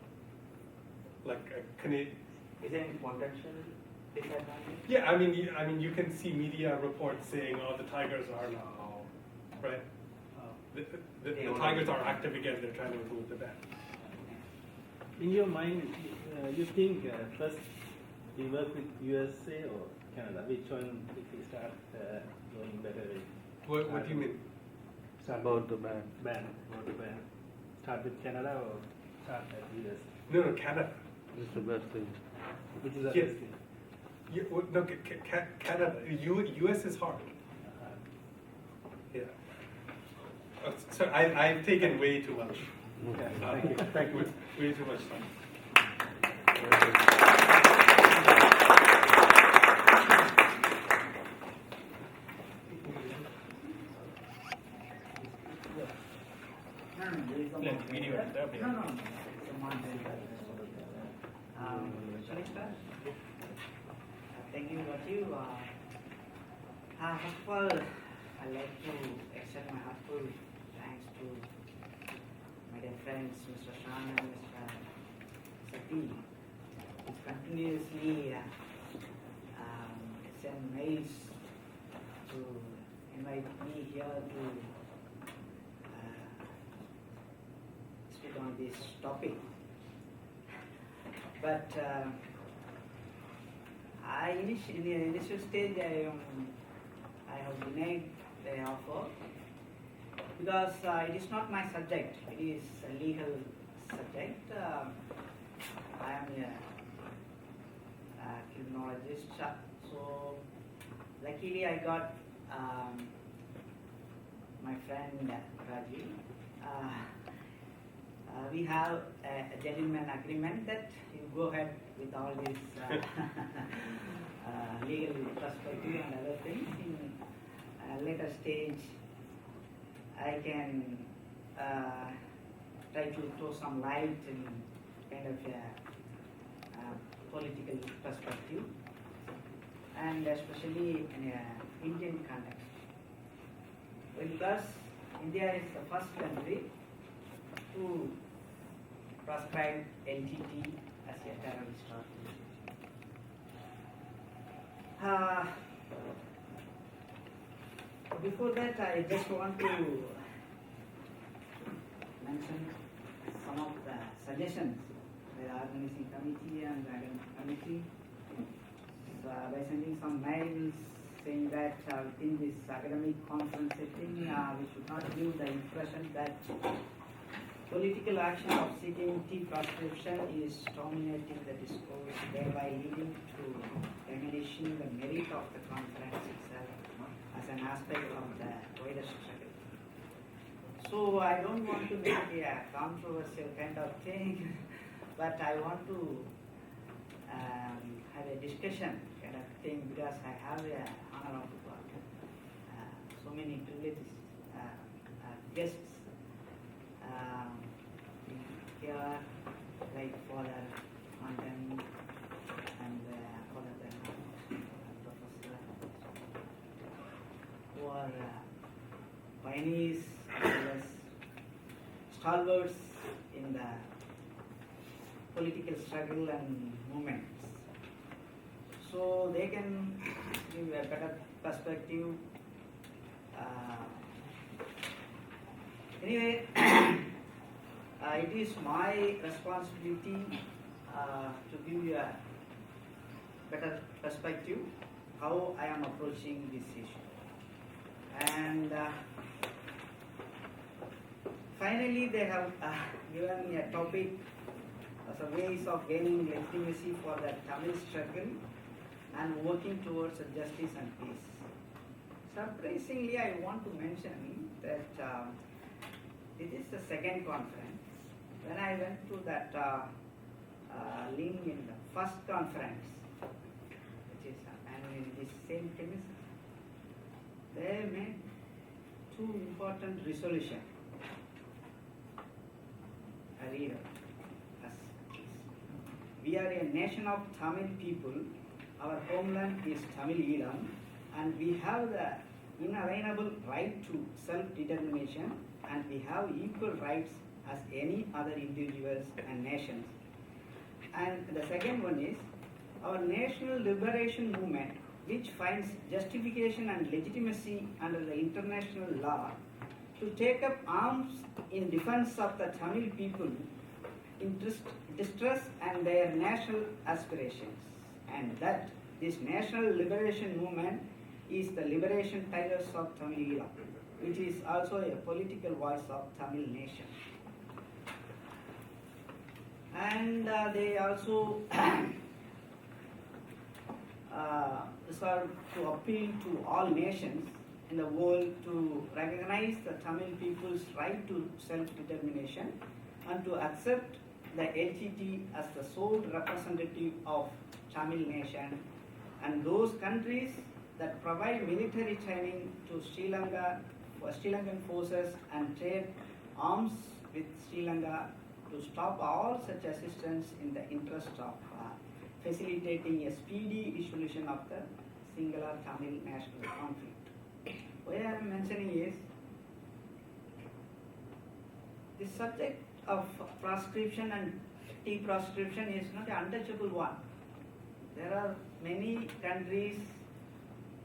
Canadian. Is there any potential disadvantage? Yeah, I mean, you can see media reports saying, "Oh, the tigers are now," right? The tigers are active again. They're trying to remove the ban. In your mind, you think first we work with USA or Canada? Which one, if we start going better with? What do you mean? About the ban. About the ban. Start with Canada or start at US? No, Canada. It's the best thing. Which is the Yes. best thing? Yeah, no, Canada. US is hard. Yeah. So I've taken way too much. Yeah, thank you. Thank you. Way too much time. Shall I start? Thank you, Rajeeve. First of all, I'd like to extend my heartfelt thanks to my dear friends, Mr. Shan and Mr. Sati. It's continuously send mails to invite me here to speak on this topic. But in the initial stage, I have denied the offer because it is not my subject. It is a legal subject. I am a criminologist, so luckily I got my friend Rajeeve. we have a gentleman agreement that you go ahead with all this legal perspective and other things. In a later stage, I can try to throw some light in kind of a political perspective, and especially in an Indian context. Because India is the first country to proscribe LTTE as a terrorist organization. Before that, I just want to mention some of the suggestions by the organizing committee and the academic committee. By sending some mails saying that within this academic conference setting, we should not give the impression that political action of seeking tea proscription is dominating the discourse, thereby leading to diminishing the merit of the conference itself as an aspect of the wider struggle. So I don't want to make a controversial kind of thing, but I want to have a discussion kind of thing, because I have the honor of so many privileged guests here, like Father Anton and Father Professor, who are pioneers as well as stalwarts in the political struggle and movements. So they can give a better perspective. Anyway, it is my responsibility to give you a better perspective how I am approaching this issue. And finally, they have given me a topic as a ways of gaining legitimacy for the Tamil struggle and working towards justice and peace. Surprisingly, I want to mention that this is the second conference. When I went to that link in the first conference, which is in this same premises, they made two important resolutions. I read it as this. We are a nation of Tamil people. Our homeland is Tamil Elam, and we have the inalienable right to self-determination, and we have equal rights as any other individuals and nations. And the second one is our national liberation movement, which finds justification and legitimacy under the international law to take up arms in defense of the Tamil people in distress and their national aspirations, and that this national liberation movement is the liberation tigers of Tamil Elam, which is also a political voice of Tamil nation. And they also resolve to appeal to all nations in the world to recognize the Tamil people's right to self-determination and to accept the LTTE as the sole representative of Tamil nation, and those countries that provide military training to Sri Lanka for Sri Lankan forces and trade arms with Sri Lanka to stop all such assistance in the interest of facilitating a speedy resolution of the singular Tamil national conflict. What I am mentioning is the subject of proscription and de-proscription is not an untouchable one. There are many countries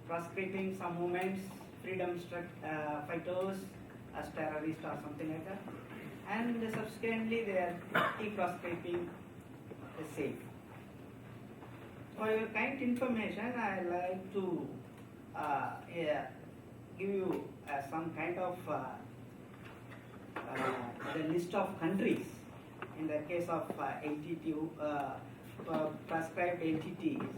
proscribing some movements, freedom fighters as terrorists or something like that, and subsequently they are de-proscribing the same. For your kind information, I like to give you some kind of the list of countries in the case of LTTE, prescribed LTTEs,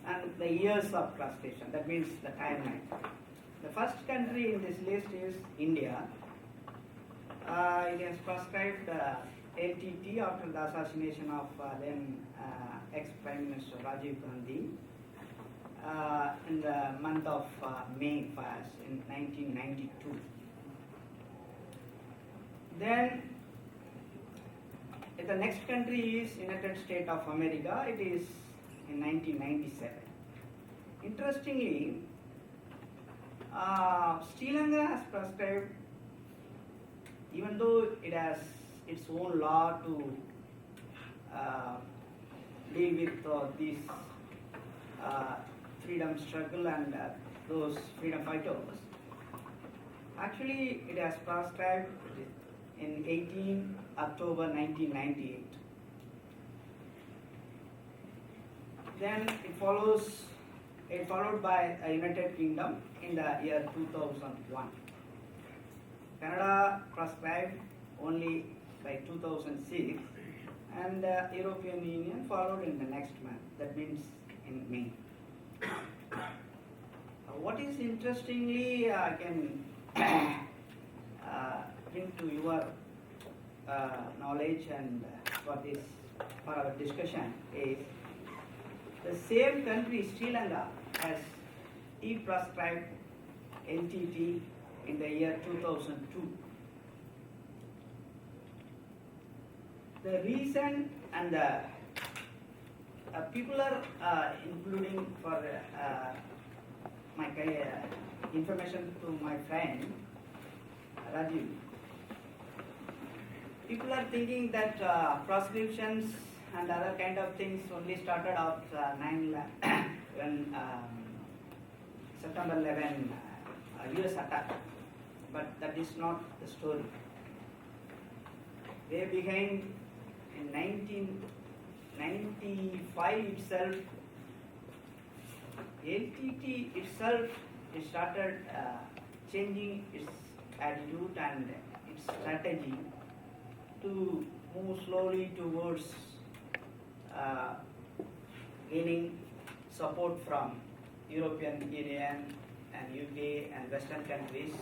and the years of proscription, that means the timeline. The first country in this list is India, It has proscribed LTTE after the assassination of then ex-Prime Minister Rajiv Gandhi in the month of May 1st in 1992. Then the next country is United States of America. It is in 1997. Interestingly, Sri Lanka has prescribed, even though it has its own law to deal with this freedom struggle and those freedom fighters. Actually, it has prescribed in 18 October 1998. Then it followed by a United Kingdom in the year 2001. Canada prescribed only by 2006, and the European Union followed in the next month, that means in May. What is interestingly I can bring to your knowledge and for our discussion is the same country, Sri Lanka, has de-prescribed LTTE in the year 2002. The reason and the people are including for my information to my friend Rajeeve. People are thinking that proscriptions and other kind of things only started off when September 11 US attack, but that is not the story. Way behind in 1995 itself, LTTE itself started changing its attitude and its strategy to move slowly towards gaining support from European Union and UK and Western countries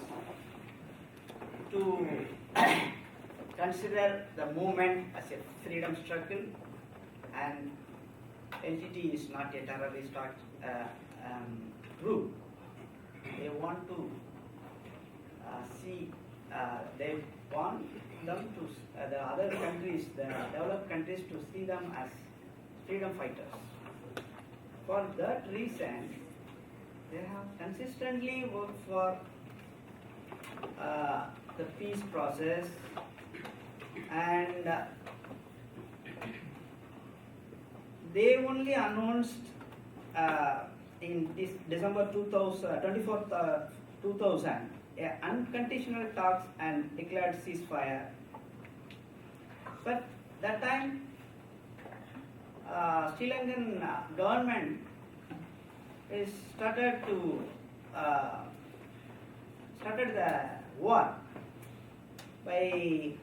to consider the movement as a freedom struggle, and LTTE is not a terrorist group. They want to see, they want them to, the other countries, the developed countries, to see them as freedom fighters. For that reason, they have consistently worked for the peace process, and they only announced in this December 24th, 2000, unconditional talks and declared ceasefire. But that time, Sri Lankan government is started the war by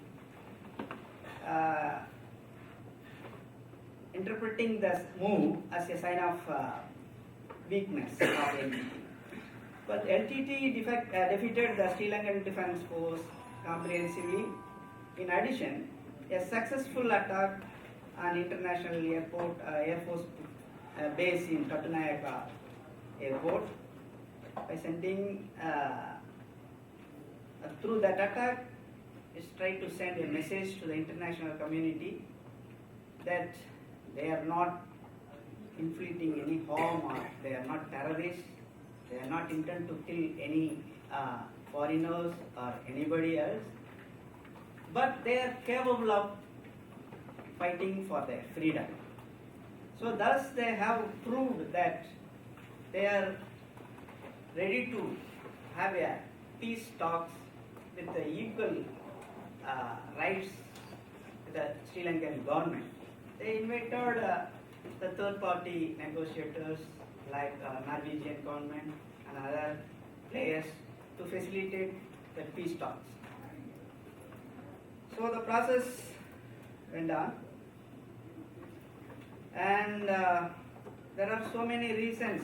interpreting this move as a sign of weakness of LTTE. But LTTE defeated the Sri Lankan Defence Force comprehensively. In addition, a successful attack on international airport, Air Force base in Katunayaka Airport by sending, through that attack, is trying to send a message to the international community that they are not inflicting any harm, or they are not terrorists, they are not intent to kill any foreigners or anybody else, but they are capable of fighting for their freedom. So thus they have proved that they are ready to have a peace talks with the equal rights with the Sri Lankan government. They invited the third party negotiators like Norwegian government and other players to facilitate the peace talks. So the process went on, and there are so many reasons.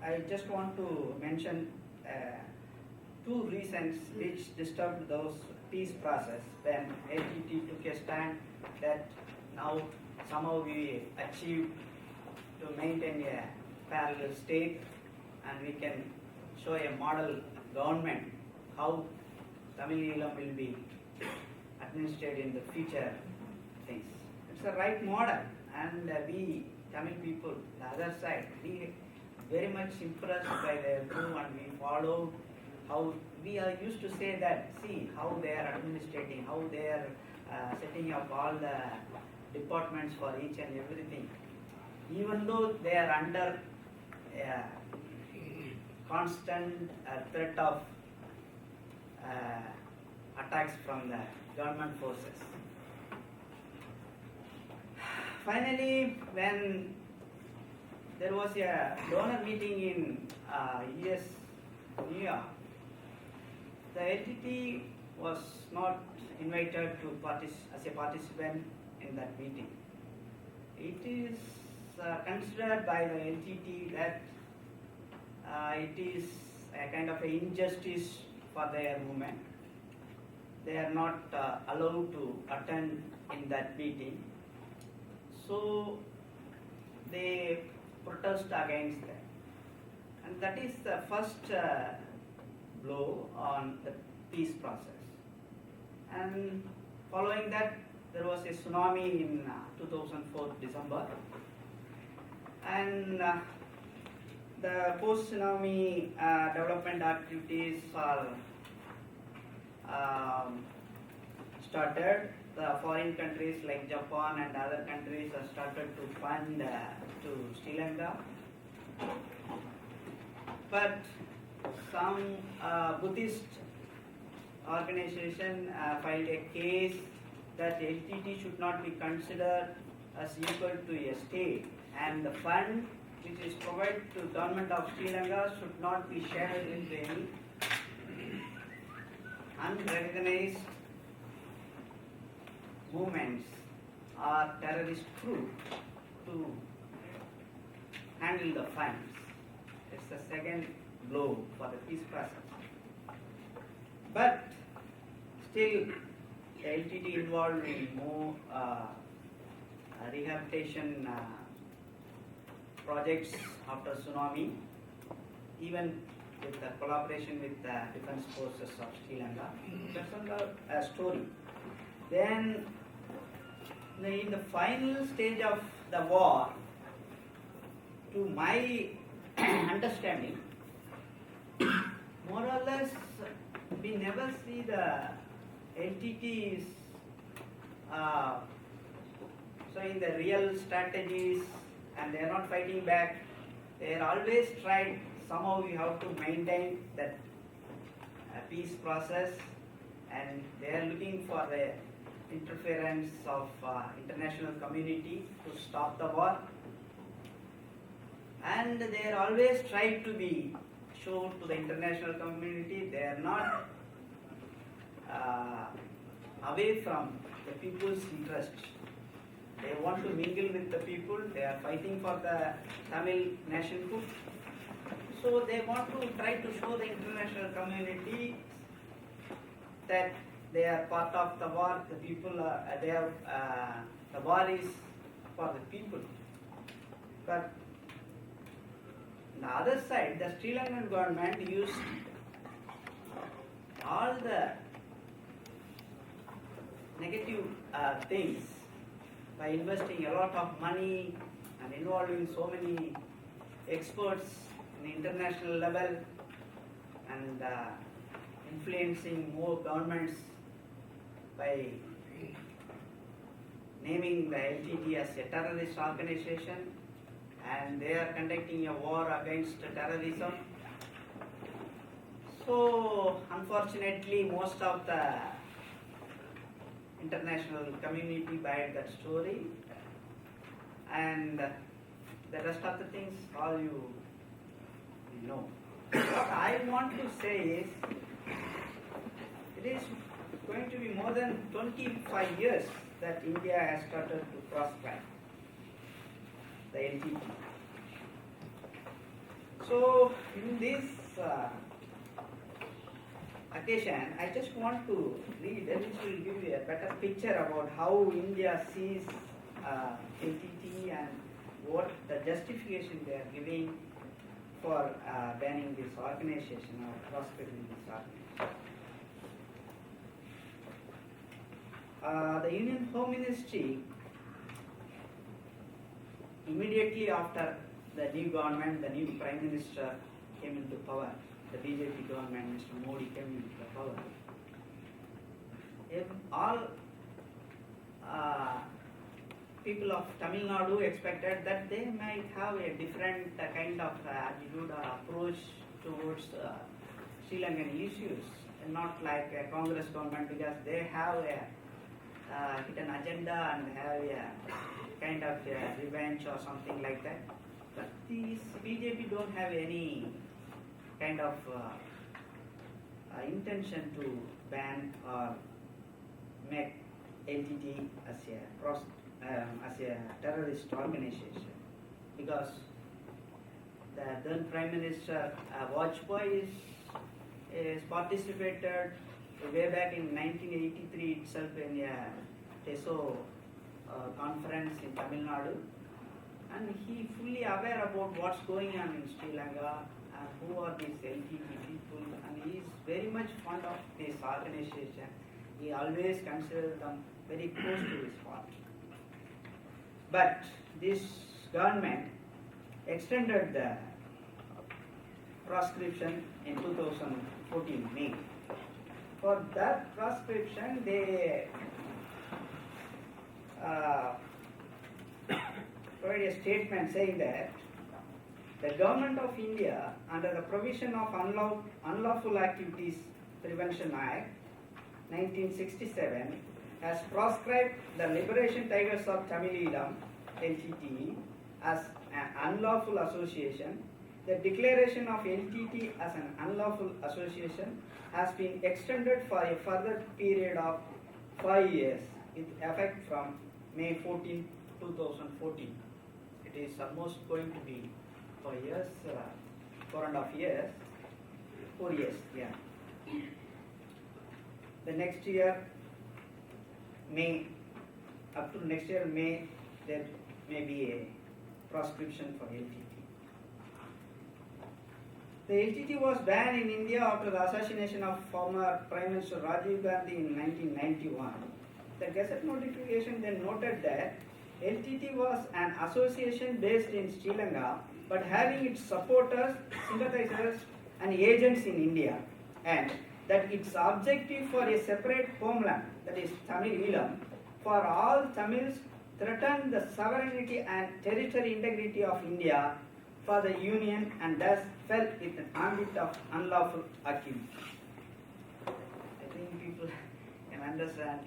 I just want to mention two reasons which disturbed those peace process when LTTE took a stand that now somehow we achieved to maintain a parallel state and we can show a model government how Tamil Eelam will be administered in the future things. It's the right model, and we Tamil people, the other side, we very much impressed by their move and we followed how we are used to say that, see how they are administrating, how they are setting up all the departments for each and everything. Even though they are under constant threat of attacks from the government forces. Finally, when there was a donor meeting in US, New York, the LTTE was not invited to as a participant in that meeting. It is considered by the LTTE that it is a kind of an injustice for their movement. They are not allowed to attend in that meeting. So they protest against that. And that is the first blow on the peace process. And following that, there was a tsunami in 2004 December. And the post-tsunami development activities are started. The foreign countries like Japan and other countries have started to fund to Sri Lanka. But some Buddhist organization filed a case that LTTE should not be considered as equal to a state, and the fund which is provided to government of Sri Lanka should not be shared with any unrecognized movements or terrorist group to handle the funds. It's the second blow for the peace process. But still, the LTTE involved in more rehabilitation projects after tsunami, even with the collaboration with the defense forces of Sri Lanka. That's another story. Then, in the final stage of the war, to my understanding, more or less, we never see the LTTs so in the real strategies, and they are not fighting back. They are always tried, somehow we have to maintain that peace process, and they are looking for the interference of international community to stop the war. And they are always tried to be shown to the international community they are not away from the people's interest. They want to mingle with the people. They are fighting for the Tamil nationhood. So they want to try to show the international community that they are part of the war. The people are the war is for the people. But on the other side, the Sri Lankan government used all the negative things by investing a lot of money and involving so many experts in international level and influencing more governments by naming the LTTE as a terrorist organization, and they are conducting a war against terrorism. So unfortunately, most of the international community buy that story, and the rest of the things all you know. What I want to say is, it is going to be more than 25 years that India has started to proscribe the LTTE. So in this occasion, I just want to read, which will give you a better picture about how India sees LTTE and what the justification they are giving for banning this organization or proscribing this organization. The Union Home Ministry, immediately after the new government, the new Prime Minister came into power, the BJP government, Mr. Modi came into power, all people of Tamil Nadu expected that they might have a different kind of attitude or approach towards Sri Lankan issues, and not like a Congress government, because they have a hidden agenda and have a kind of revenge or something like that. But these BJP don't have any kind of intention to ban or make LTTE as a terrorist organization, because the then Prime Minister Vajpayee is participated way back in 1983 itself in a TESO conference in Tamil Nadu, and he fully aware about what's going on in Sri Lanka and who are these LTTE people, and he is very much fond of this organization. He always considers them very close to his heart. But this government extended the proscription in 2014 May. For that proscription, they provide a statement saying that the Government of India, under the provision of Unlawful Activities Prevention Act 1967, has proscribed the Liberation Tigers of Tamil Eelam, LTTE, as an unlawful association. The declaration of LTTE as an unlawful association has been extended for a further period of 5 years, with effect from May 14, 2014. It is almost going to be 4 years, 4.5 years, 4 years, yeah. The next year, May, up to next year May, there may be a proscription for LTTE. The LTTE was banned in India after the assassination of former Prime Minister Rajeev Gandhi in 1991. The Gazette notification then noted that LTTE was an association based in Sri Lanka, but having its supporters, sympathizers and agents in India, and that its objective for a separate homeland, that is Tamil Eelam, for all Tamils threatened the sovereignty and territorial integrity of India for the Union, and thus fell within the ambit of unlawful activity. I think people can understand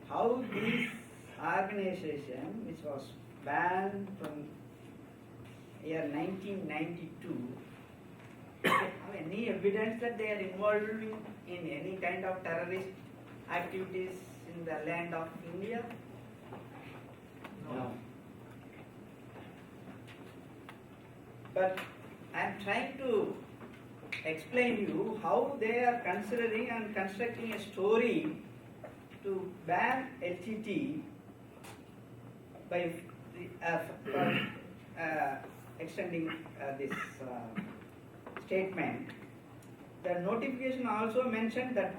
how this organization, which was banned from year 1992, have any evidence that they are involved in any kind of terrorist activities in the land of India? No. But I am trying to explain you how they are considering and constructing a story to ban LTTE by extending this statement. The notification also mentioned that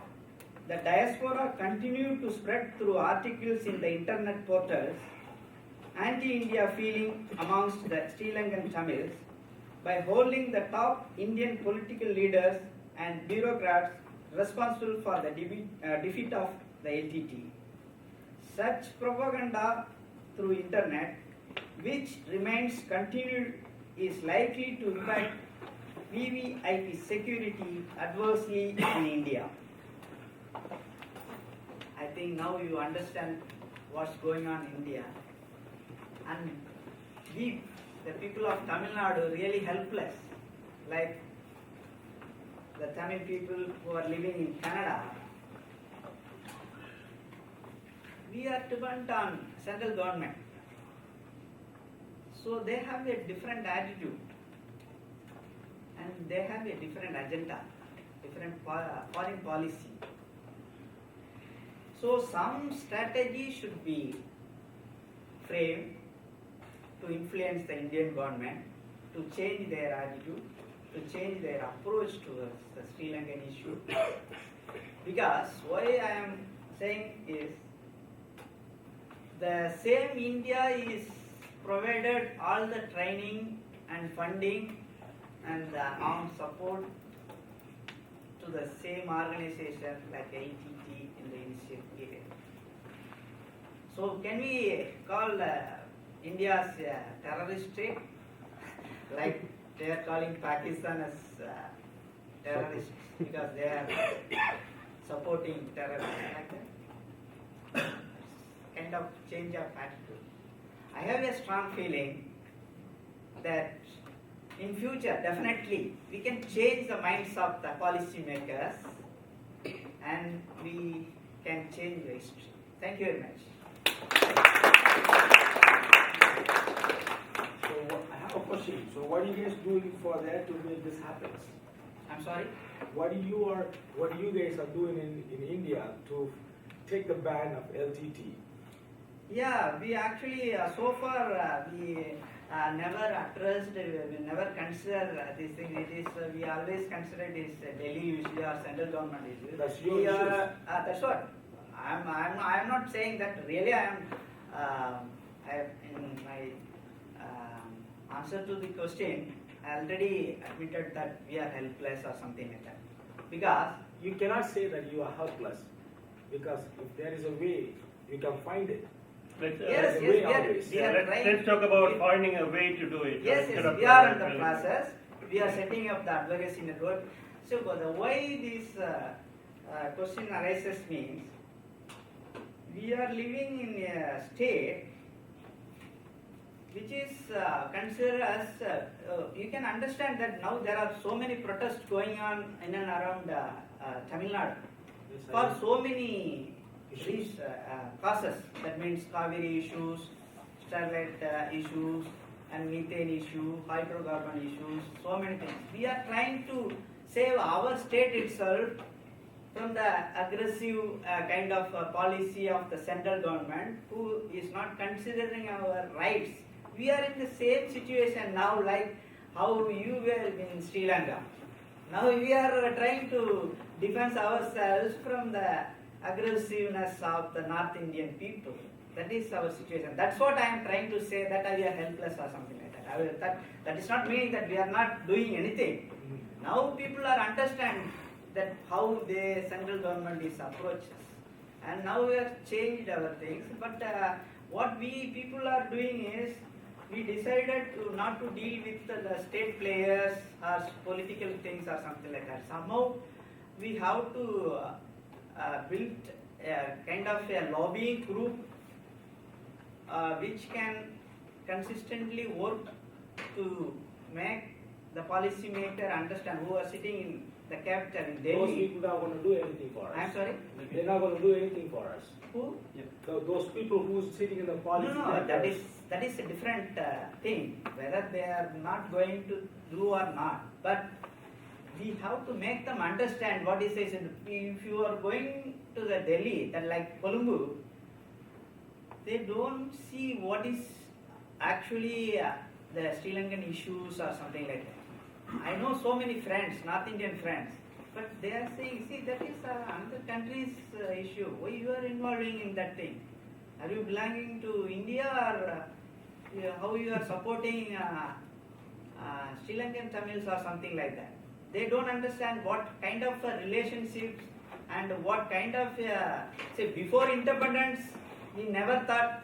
the diaspora continued to spread through articles in the internet portals anti-India feeling amongst the Sri Lankan Tamils by holding the top Indian political leaders and bureaucrats responsible for the defeat of the LTTE. Such propaganda through internet, which remains continued, is likely to impact VVIP security adversely in India. I think now you understand what's going on in India. And we, the people of Tamil Nadu, really helpless. Like the Tamil people who are living in Canada, we are dependent on central government. So they have a different attitude and they have a different agenda. different foreign policy. So some strategy should be framed to influence the Indian government to change their attitude, to change their approach towards the Sri Lankan issue. Because why I am saying is, the same India is provided all the training and funding and the armed support to the same organization like LTTE in the initial period. So can we call India as a terrorist state? Like they are calling Pakistan as terrorists because they are supporting terrorism like that. Kind of change of attitude. I have a strong feeling that in future definitely we can change the minds of the policy makers and we can change the history. Thank you very much. So I have a question. So what are you guys doing for that to make this happen? I'm sorry? What you guys are doing in India to take the ban of LTT? Yeah, we actually so far we never addressed, we never consider this thing. It is we always consider it is Delhi issue or central government issue. That's your issue. That's what I'm not saying that. Really, I in my answer to the question, I already admitted that we are helpless or something like that. Because You cannot say that you are helpless, because if there is a way, you can find it. Let's, yes, the way we are always. trying. let's talk about finding a way to do it. Yes, instead yes, of we are in the telling- process. We are setting up the advocacy network. So, the way this question arises means we are living in a state which is considered as, you can understand that now there are so many protests going on in and around Tamil Nadu for so many these causes. That means Kaveri issues, Starlight issues, and methane issue, hydrocarbon issues, so many things. We are trying to save our state itself from the aggressive kind of policy of the central government who is not considering our rights. We are in the same situation now like how you were in Sri Lanka. Now we are trying to defend ourselves from the aggressiveness of the North Indian people. That is our situation. That's what I am trying to say, that we are helpless or something like that. That is not meaning that we are not doing anything. Now people are understand that how the central government is approaches. And now we have changed our things. But what we people are doing is, we decided to not to deal with the state players or political things or something like that. Somehow we have to build a kind of a lobbying group which can consistently work to make the policy maker understand, who are sitting in the capital in Those Delhi. people are not going to do anything for us. I'm sorry? They're not going to do anything for us. Who? Those people who are sitting in the policy. No, that is a different thing, whether they are not going to do or not. But we have to make them understand what is this. If you are going to the Delhi, that like Colombo, they don't see what is actually the Sri Lankan issues or something like that. I know so many friends, North Indian friends, but they are saying, see, that is another country's issue. Why you are involving in that thing? Are you belonging to India, or how you are supporting Sri Lankan Tamils or something like that? They don't understand what kind of relationships and what kind of, say, before independence, we never thought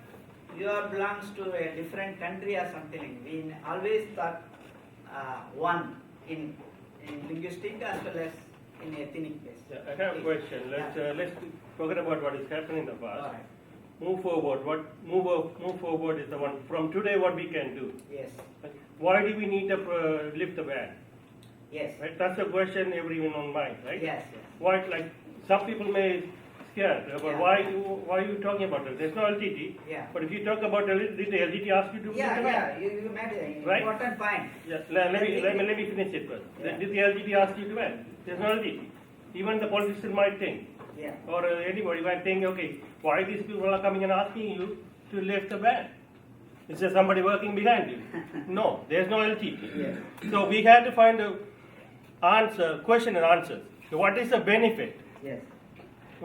you are belongs to a different country or something. We always thought one in linguistic as well as in ethnic base. Yeah, I have a question. Let's forget about what is happening in the past. All right. Move forward. Move forward is the one. From today, what we can do. Yes. Why do we need to lift the ban? Yes. Right? That's a question everyone on mind, right? Yes. Yes. Why? Like some people may scared about Yeah. why are you talking about it? There's no LTT. Yeah. But if you talk about LTT, did the LTT ask you to lift Yeah, the ban? yeah, you made an Right. important point. Yeah, let me finish it first. Yeah. Did the LTT ask you to ban? There's no LTT. Even the politician might think, Yeah. or anybody might think, okay, why these people are coming and asking you to lift the ban? Is there somebody working behind you? No, there's no LTT. Yeah. So we had to find a question and answers. So what is the benefit? Yes.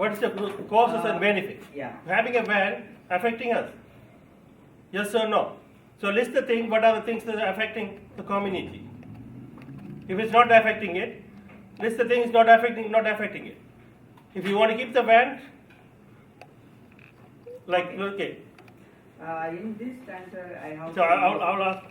What is the causes and benefits? Yeah. Having a ban affecting us? Yes or no? So list the thing, what are the things that are affecting the community? If it's not affecting it, list the things not affecting it. If you want to keep the ban, like, okay. In this answer, I have. So I'll ask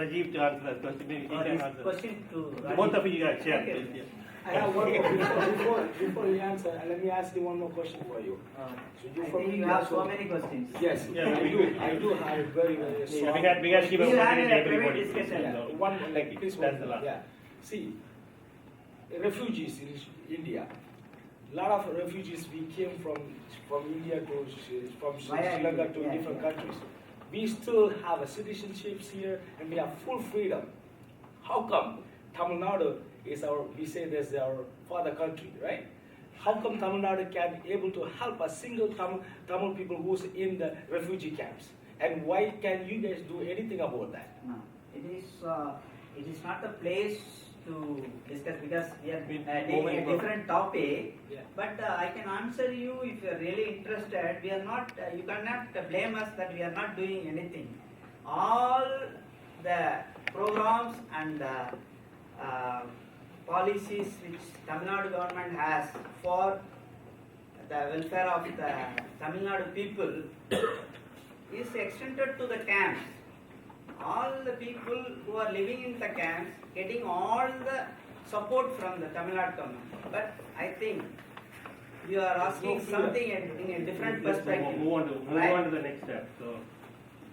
Rajeev to answer that question. Maybe he can this answer. question to Both of you guys, yeah. Okay. Yeah. I have one more before you answer. Let me ask you one more question for you. So I think you have so many questions. Yes, Yeah, I we do. I do have very Yeah, strong. we got to give We'll have opportunity a to private everybody. discussion. Yeah, one like this That's one. the last. Yeah. See, refugees in India. A lot of refugees we came from India to from Sri Via Lanka India, to yeah, different yeah. countries. We still have a citizenships here and we have full freedom. How come Tamil Nadu is we say that's our father country, right? How come Tamil Nadu can be able to help a single Tamil people who's in the refugee camps? And why can you guys do anything about that? No, it is not the place to discuss because we are taking a different topic. Yeah. But I can answer you if you are really interested. We are not. You cannot blame us that we are not doing anything. All the programs and policies which Tamil Nadu government has for the welfare of the Tamil Nadu people is extended to the camps. All the people who are living in the camps getting all the support from the Tamil Nadu government. But I think you are asking something in a different Let's perspective. move on to the next step. So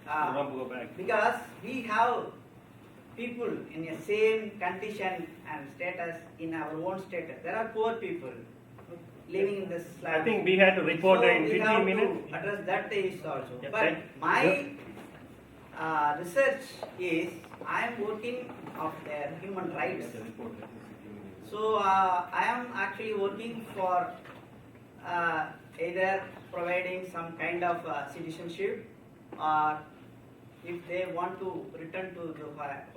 we want to go back. Because we have people in the same condition and status in our own status. There are poor people living in this slum. I think we had to report So in we 15 have minutes. to address that issue also. Yeah, But thank- my research is I am working of their human rights. So I am actually working for either providing some kind of citizenship or if they want to return to the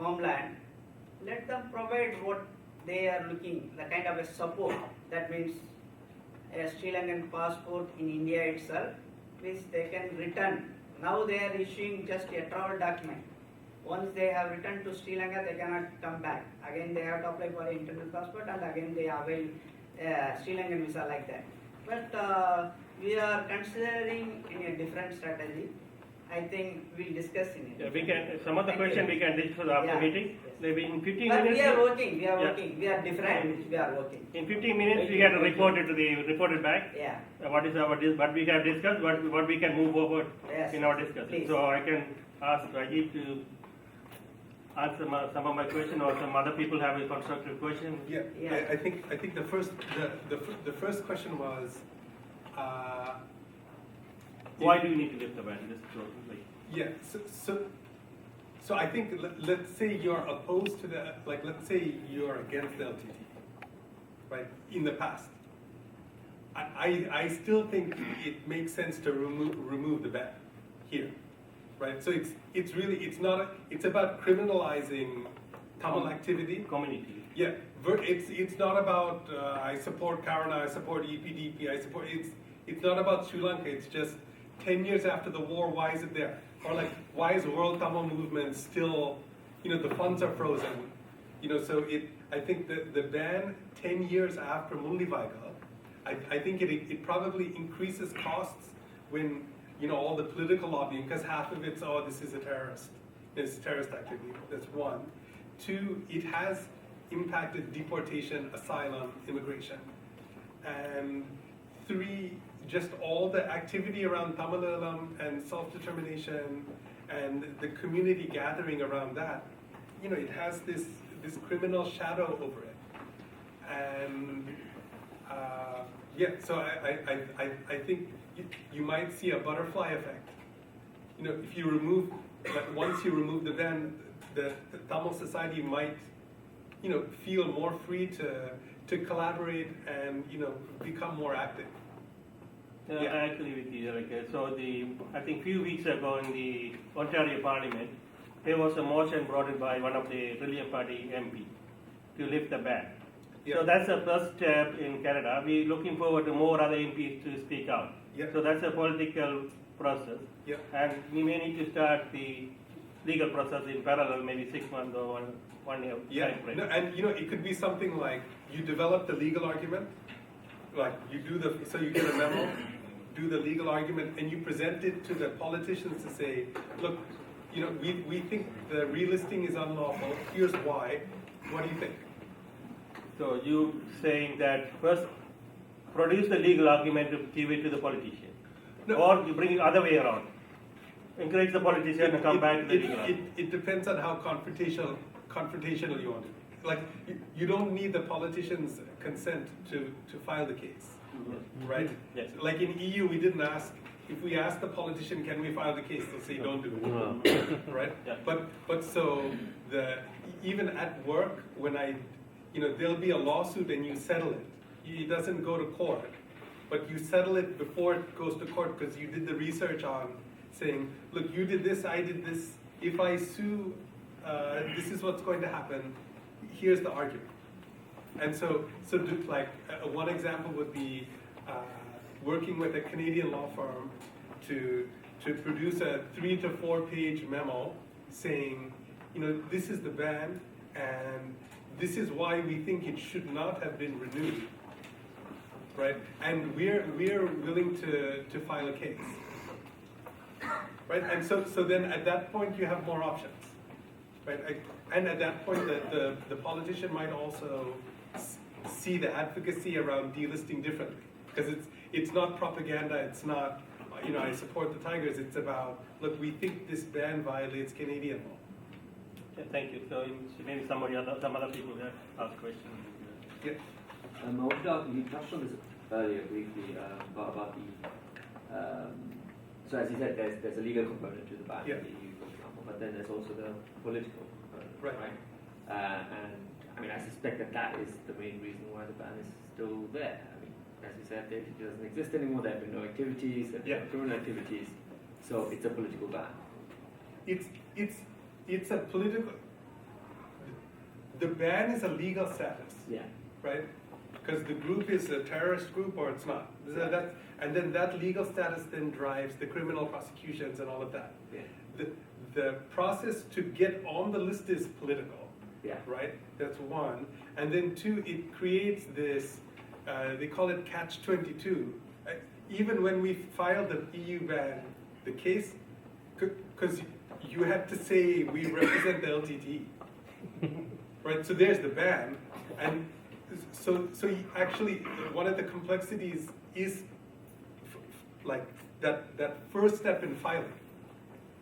homeland, let them provide what they are looking, the kind of a support. That means a Sri Lankan passport in India itself, which they can return. Now they are issuing just a travel document. Once they have returned to Sri Lanka, they cannot come back. Again, they have to apply for an internal passport and again they avail Sri Lankan visa like that. But we are considering in a different strategy. I think we'll discuss in it. Yeah, we can. Some of the question we can discuss after Yeah. meeting. Maybe in 15 But minutes. we are working, Yeah. we are different, we are working. In 15 minutes, we can report it back. Yeah. What we have discussed, what we can move forward Yes. in our discussion. Please. So I can ask Rajeev to answer some of my question, or some other people have a constructive question. Yeah, Yeah. I think the first question was, Why do you need to lift the ban? Just like, yeah, so I think let's say you're opposed to the, like, let's say you're against the LTT, right? In the past, I still think it makes sense to remove the ban here, right? So it's about criminalizing Tamil activity. community. Yeah, it's not about I support Karana, I support EPDP, it's not about Sri Lanka. It's just 10 years after the war, why is it there? Or like, why is World Tamil Movement still, the funds are frozen, so I think the ban 10 years after Mundivaiga, I think it probably increases costs when, all the political lobbying, because half of it's, this is terrorist activity, that's one. Two, it has impacted deportation, asylum, immigration. And three, just all the activity around Tamilalam and self-determination and the community gathering around that, it has this criminal shadow over it. And Yeah, so I think you might see a butterfly effect. You know, if you remove, like once you remove the ban, the Tamil society might, you know, feel more free to collaborate and, you know, become more active. Yeah. I agree with you, so I think few weeks ago in the Ontario Parliament, there was a motion brought in by one of the Brilliant Party MP to lift the ban. Yeah. So that's the first step in Canada. We're looking forward to more other MPs to speak out. Yeah. So that's a political process. Yeah. And we may need to start the legal process in parallel, maybe 6 months or one year time frame. No, and you know, it could be something like you develop the legal argument, like you do so you get a memo, do the legal argument, and you present it to the politicians to say, look, you know, we think the relisting is unlawful. Here's why. What do you think? So you saying that first produce the legal argument to give it to the politician, No. or you bring it other way around, encourage the politician to come back to the legal argument. It depends on how confrontational you want it. Like you don't need the politician's consent to file the case, right? Yes. Like in EU, we didn't ask. If we ask the politician, can we file the case? They'll say, don't do it, right? Yeah. But so even at work, when there'll be a lawsuit and you settle it. It doesn't go to court, but you settle it before it goes to court because you did the research on saying, look, you did this, I did this. If I sue, this is what's going to happen. Here's the argument. And so one example would be working with a Canadian law firm to produce a 3 to 4 page memo saying, you know, this is the ban and this is why we think it should not have been renewed, right? And we're willing to file a case, right? And so then at that point you have more options, right? And at that point the politician might also see the advocacy around delisting differently, because it's not propaganda. It's not, you know, I support the Tigers. It's about, look, we think this ban violates Canadian law. Yeah, thank you. So maybe some other people have asked questions. Yeah. I wanted to ask, you touched on this earlier briefly about the. So as you said, there's a legal component to the ban in the EU, for example, but then there's also the political component, right? And I mean, I suspect that is the main reason why the ban is still there. I mean, as you said, it doesn't exist anymore. There have been no activities, there have been no criminal activities, so it's a political ban. It's a political. The ban is a legal status. Yeah. Right? Because the group is a terrorist group or it's not. And then that legal status then drives the criminal prosecutions and all of that. Yeah. The process to get on the list is political. Yeah. Right? That's one. And then two, it creates this, they call it catch-22. Even when we filed the EU ban, the case, because you had to say we represent the LTTE. Right? So there's the ban. And so actually, one of the complexities is like that first step in filing,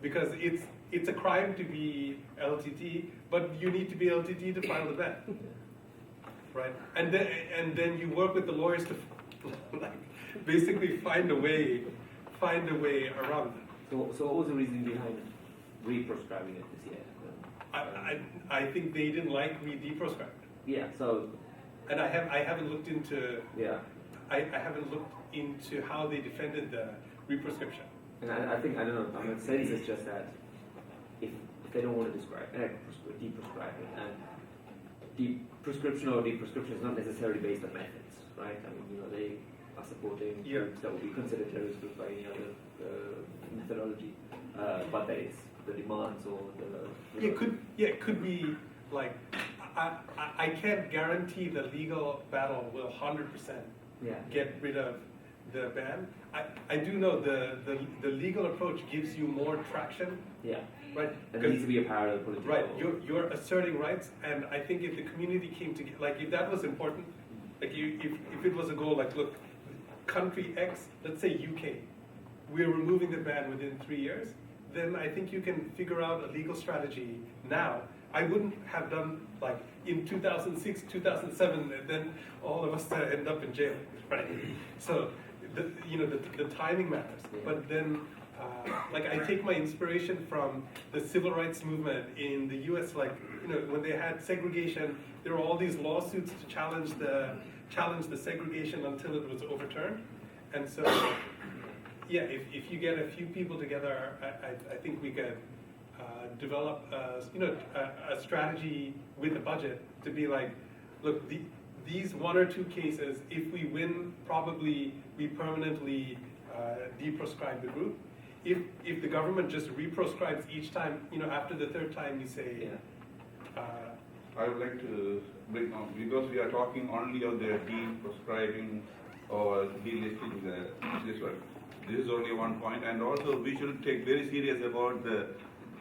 because it's a crime to be LTT, but you need to be LTT to file the ban, right? And then you work with the lawyers to like basically find a way around that. So what was the reason behind re-proscribing it this year? I think they didn't like we deproscribed. Yeah. So. And I haven't looked into. Yeah. I haven't looked into how they defended the re-proscription. And I think, I don't know, my sense is just that if they don't want to deprescribe it, and prescription or deprescription is not necessarily based on methods, right? I mean, you know, they are supporting groups that would be considered terrorist groups by any other methodology, but there is the demands or the. It could be like, I can't guarantee the legal battle will 100% get rid of the ban. I do know the legal approach gives you more traction. Yeah. Right. There needs to be a parallel political. Right. You're asserting rights, and I think if the community came together, like if that was important, like if it was a goal, like look, country X, let's say UK, we're removing the ban within 3 years. then I think you can figure out a legal strategy now. I wouldn't have done like in 2006, 2007, and then all of us end up in jail, right? So, the timing matters. But then, like I take my inspiration from the civil rights movement in the U.S. Like, when they had segregation, there were all these lawsuits to challenge the segregation until it was overturned. And so, yeah, if you get a few people together, I think we could develop a strategy with a budget to be like, look, these one or two cases, if we win, probably we permanently deproscribe the group. If the government just reproscribes each time, after the third time we say. I would like to bring on, because we are talking only of the deproscribing or delisting this one. This is only one point, and also we should take very serious about the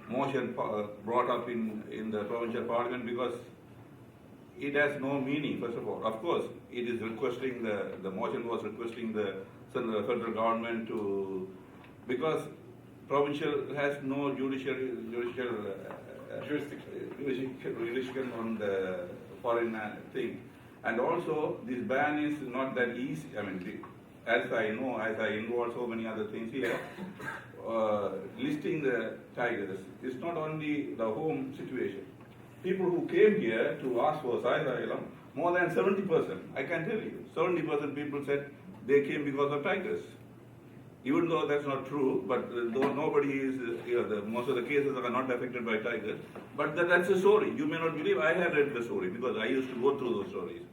motion brought up in the provincial parliament, because it has no meaning, first of all. Of course, it is requesting, the motion was requesting the federal government to, because provincial has no judicial jurisdiction on the foreign thing. And also, this ban is not that easy. I mean, as I know, as I involve so many other things here, listing the tigers is not only the home situation. People who came here to ask for asylum, more than 70%, I can tell you, 70% people said they came because of tigers. Even though that's not true, but though nobody is, most of the cases are not affected by tigers, but that's a story. You may not believe, I have read the story because I used to go through those stories.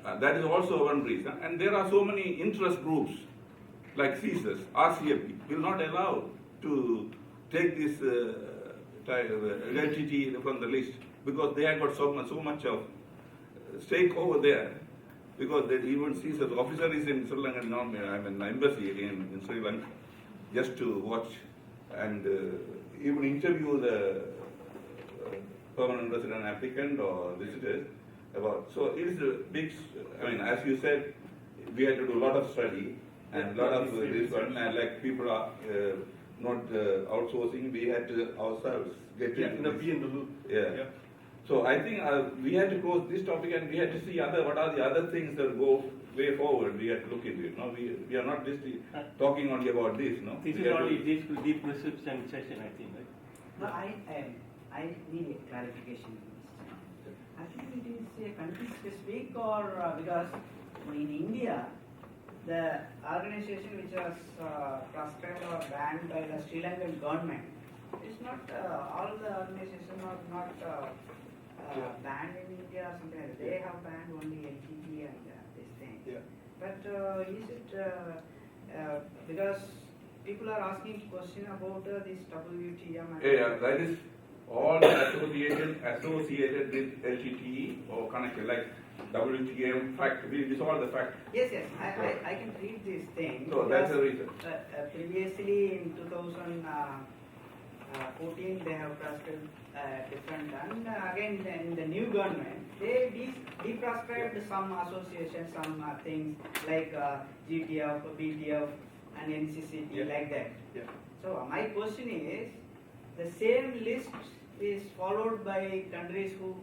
That is also one reason. And there are so many interest groups like CSIS, RCFP, will not allow to take this LTTE from the list, because they have got so much of stake over there. Because they even see the officer is in Sri Lanka, embassy in Sri Lanka, just to watch and even interview the permanent resident applicant or visitors about. So it is a big, as you said, we had to do a lot of study and a lot of this one, and like people are not outsourcing, we had to ourselves get be in the loop. Yeah. So I think we had to close this topic, and we had to see what are the other things that go way forward. We had to look into it. No, we are not just talking only about this. No, this is only deep perception session, I think. Right? No, I need a clarification. I think it is a country specific, or because in India, the organization which was proscribed or banned by the Sri Lankan government, it's not all the organizations are not banned in India or something like that. They have banned only LTTE and this thing. Yeah. But is it because people are asking question about this WTM? And yeah, that is all associated with LTTE or connected, like WTM, fact, this is all the fact. Yes, I can read this thing. So that's the reason. Previously in 2014 they have proscribed different, and again in the new government they deproscribed some associations, some things like GTF, BTF and NCCT, like that. Yeah. So my question is, the same list is followed by countries who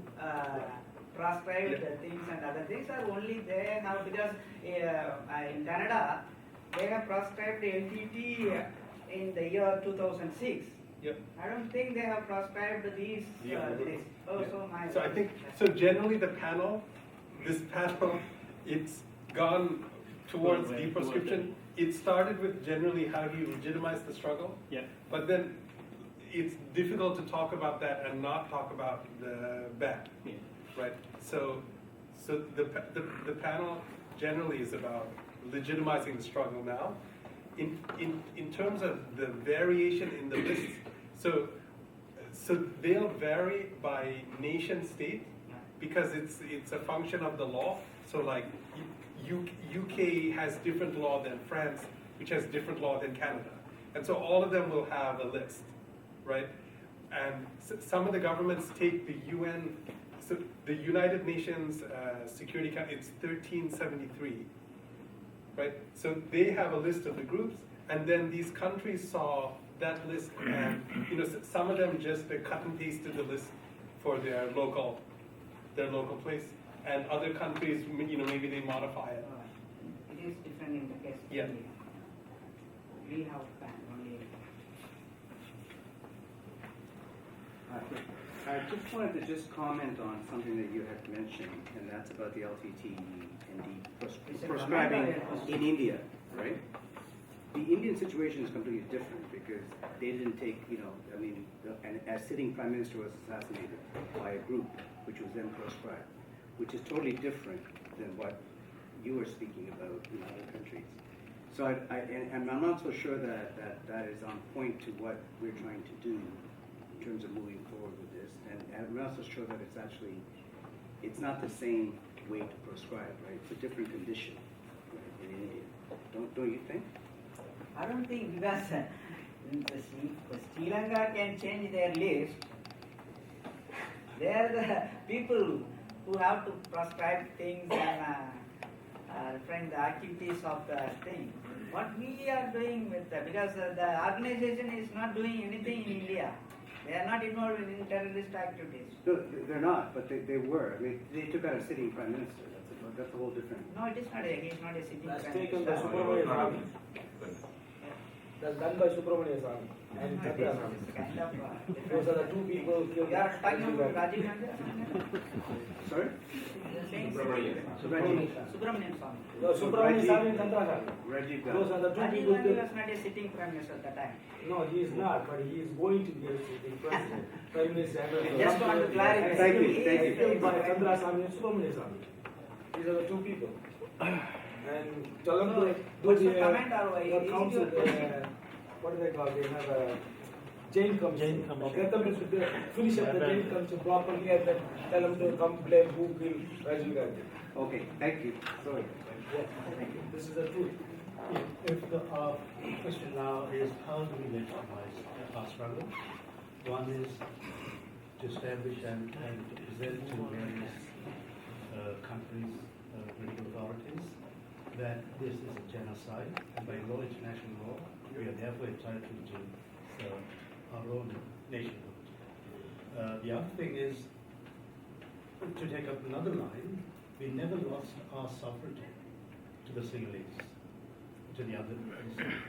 proscribed the things and other things, or only they have, because in Canada they have proscribed LTT in the year 2006. Yep. I don't think they have proscribed these lists. So I think, so generally this panel, it's gone towards deproscription. It started with generally how do you legitimize the struggle, but then it's difficult to talk about that and not talk about the ban, right? So the panel generally is about legitimizing the struggle now. In terms of the variation in the lists, so they'll vary by nation state because it's a function of the law. So like UK has different law than France, which has different law than Canada. And so all of them will have a list, right? And some of the governments take the UN, so the United Nations Security Council, it's 1373, right? So they have a list of the groups, and then these countries saw that list, and some of them just cut and pasted the list for their local place, and other countries, maybe they modify it. It is different in the case of Yeah. India. We have banned only. I just wanted to just comment on something that you had mentioned, and that's about the LTTE and the It's a prescribing comment or a question? in India, right? The Indian situation is completely different because they didn't take, and a sitting prime minister was assassinated by a group, which was then proscribed, which is totally different than what you were speaking about in other countries. So and I'm not so sure that is on point to what we're trying to do in terms of moving forward with this. And I'm not so sure that it's not the same way to proscribe, right? It's a different condition, right, in India. Don't you think? I don't think because the Sri Lanka can change their list. They are the people who have to prescribe things and friend the activities of the thing. What we are doing with because the organization is not doing anything in India. They are not involved in terrorist activities. No, they're not, but they were. I mean, they took out a sitting prime minister. That's a whole different. No, it is not. He is not a sitting That's prime taken by minister. Subramanian Army. That's done by Subramanian Army and It Chandra is Army. kind of. Those are the two people killed. You are talking about Rajeeve Gandhi? Sorry? Subramanian Swamy. No, Subramanian Army and Chandra Army. Rajeev Those Gandhi. are the two Rajeeve people Gandhi killed. was not a sitting prime minister at the time. No, he is not, but he is going to be a sitting president. Prime Minister. Just want to clarify. Thank you, He thank is you. Killed by the- Chandra Army and Subramanian Army. These are the two people. And tell them to do What's the the comment or why? the Is it council, your question? what do they call? They have a Jain commission. Jain commission. Get them to finish up the Jain commission properly and then tell them to come blame who killed Rajiv Gandhi. Okay, thank you. Sorry. Yeah. This is the truth. If the question now is how do we legitimize our struggle? One is to establish and to present to various countries, political authorities, that this is a genocide, and by law, international law, we are therefore entitled to serve our own nationhood. The other thing is, to take up another line, we never lost our sovereignty to the Sinhalese, to the other,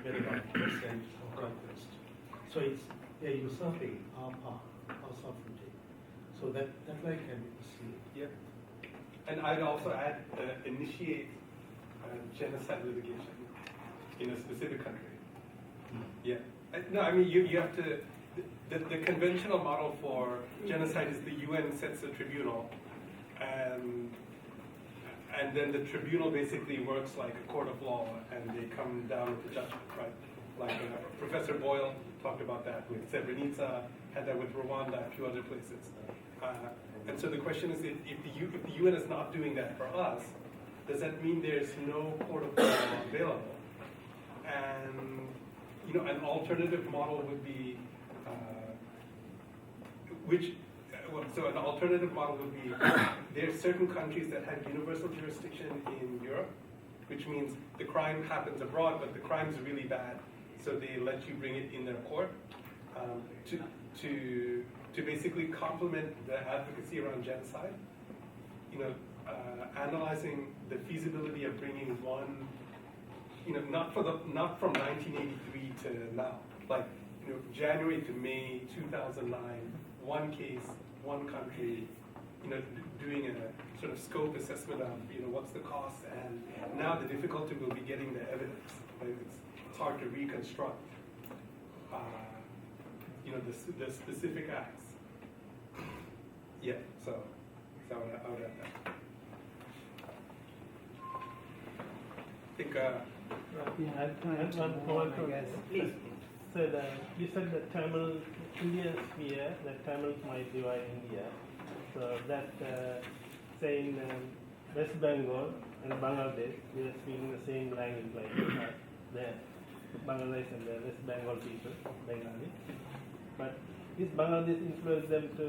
whether by consent or conquest. So they're usurping our power, our sovereignty. So that way can be perceived. Yeah. And I'd also add, initiate genocide litigation in a specific country. Yeah. No, I mean, you have to, the conventional model for genocide is the UN sets a tribunal, and then the tribunal basically works like a court of law, and they come down with the judgment, right? Like Professor Boyle talked about that with Srebrenica, had that with Rwanda, a few other places. And so the question is, if the UN is not doing that for us, does that mean there's no court of law available? And an alternative model would be, so an alternative model would be, there are certain countries that have universal jurisdiction in Europe, which means the crime happens abroad, but the crime is really bad, so they let you bring it in their court to basically complement the advocacy around genocide. Analyzing the feasibility of bringing one, not from 1983 to now, like January to May 2009, one case, one country, doing a sort of scope assessment of what's the cost, and now the difficulty will be getting the evidence. Like it's hard to reconstruct, the specific acts. Yeah, so I would add that. I think. I had one point on this. Please. So you said that Tamil, Indian sphere, that Tamils might divide India. So that, say in West Bengal and Bangladesh, we are speaking the same language like the Bangladesh and the West Bengal people, Bengali. But is Bangladesh influence them to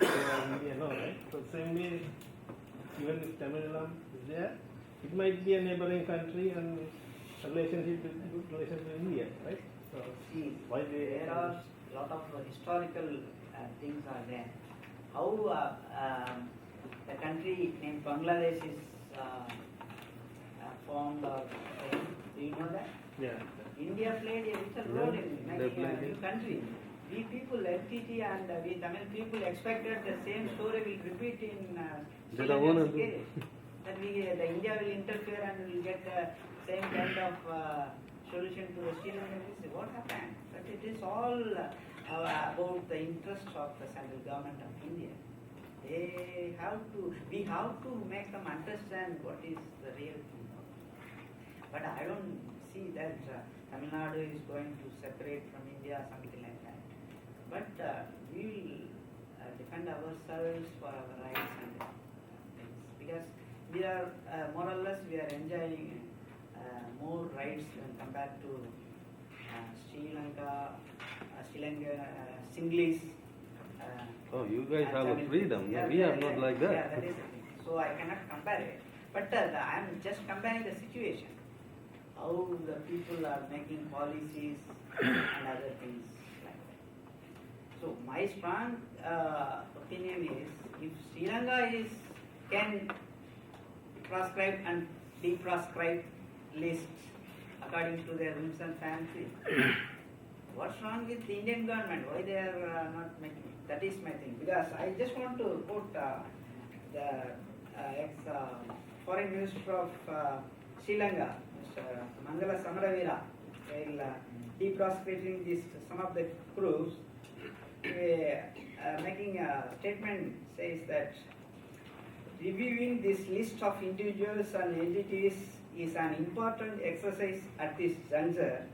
divide India? No, right? So same way, even if Tamil Islam is there, it might be a neighboring country and a relationship with India, right? See, Why they- there are a lot of historical things are there. How the country named Bangladesh is formed or do you know that? Yeah. India played a vital role in making a new country. We people, LTTE and we Tamil people expected the same story will repeat in Sri Lanka's case. That the India will interfere and will get the same kind of solution to the Sri Lankan issue. What happened? But it is all about the interests of the central government of India. We have to make them understand what is the real thing. But I don't see that Tamil Nadu is going to separate from India, something like that. But we will defend ourselves for our rights and things. Because we are, more or less, we are enjoying more rights when compared to Sri Lanka, Sinhalese. Oh, you guys have a Tamil. freedom. Yeah, we are not like that. Yeah, that is the thing. So I cannot compare it. But I am just comparing the situation. How the people are making policies and other things like that. So my strong opinion is, if Sri Lanka can proscribe and deproscribe lists according to their whims and fancies, what's wrong with the Indian government? Why they are not making it? That is my thing. Because I just want to quote the ex-foreign minister of Sri Lanka, Mr. Mangala Samaravira, while deproscribing some of the groups, making a statement says that reviewing this list of individuals and entities is an important exercise at this juncture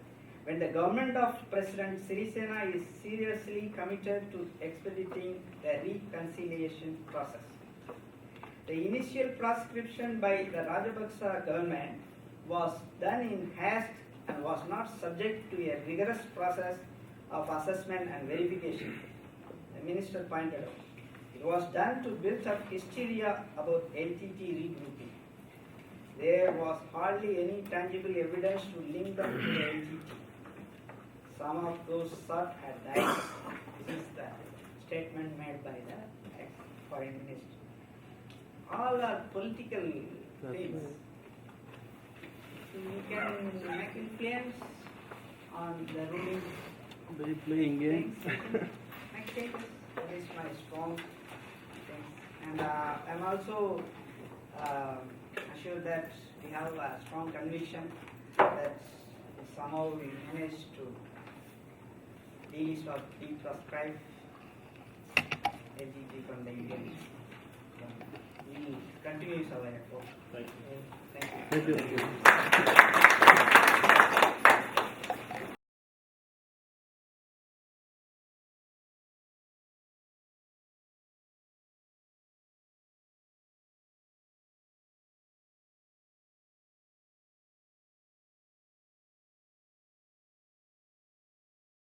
when the government of President Sirisena is seriously committed to expediting the reconciliation process. The initial proscription by the Rajapaksa government was done in haste and was not subject to a rigorous process of assessment and verification, the minister pointed out. It was done to build up hysteria about LTTE regrouping. There was hardly any tangible evidence to link them to the LTTE. Some of those sought had died. This is the statement made by the ex-foreign minister. All are political things. You can make influence on the ruling. They playing games. Make changes. That is my strong thing. And I'm also assured that we have a strong conviction that somehow we managed to delist or deproscribe LTTE from the Indians. We will continue our effort. Thank you. Thank you. Thank you.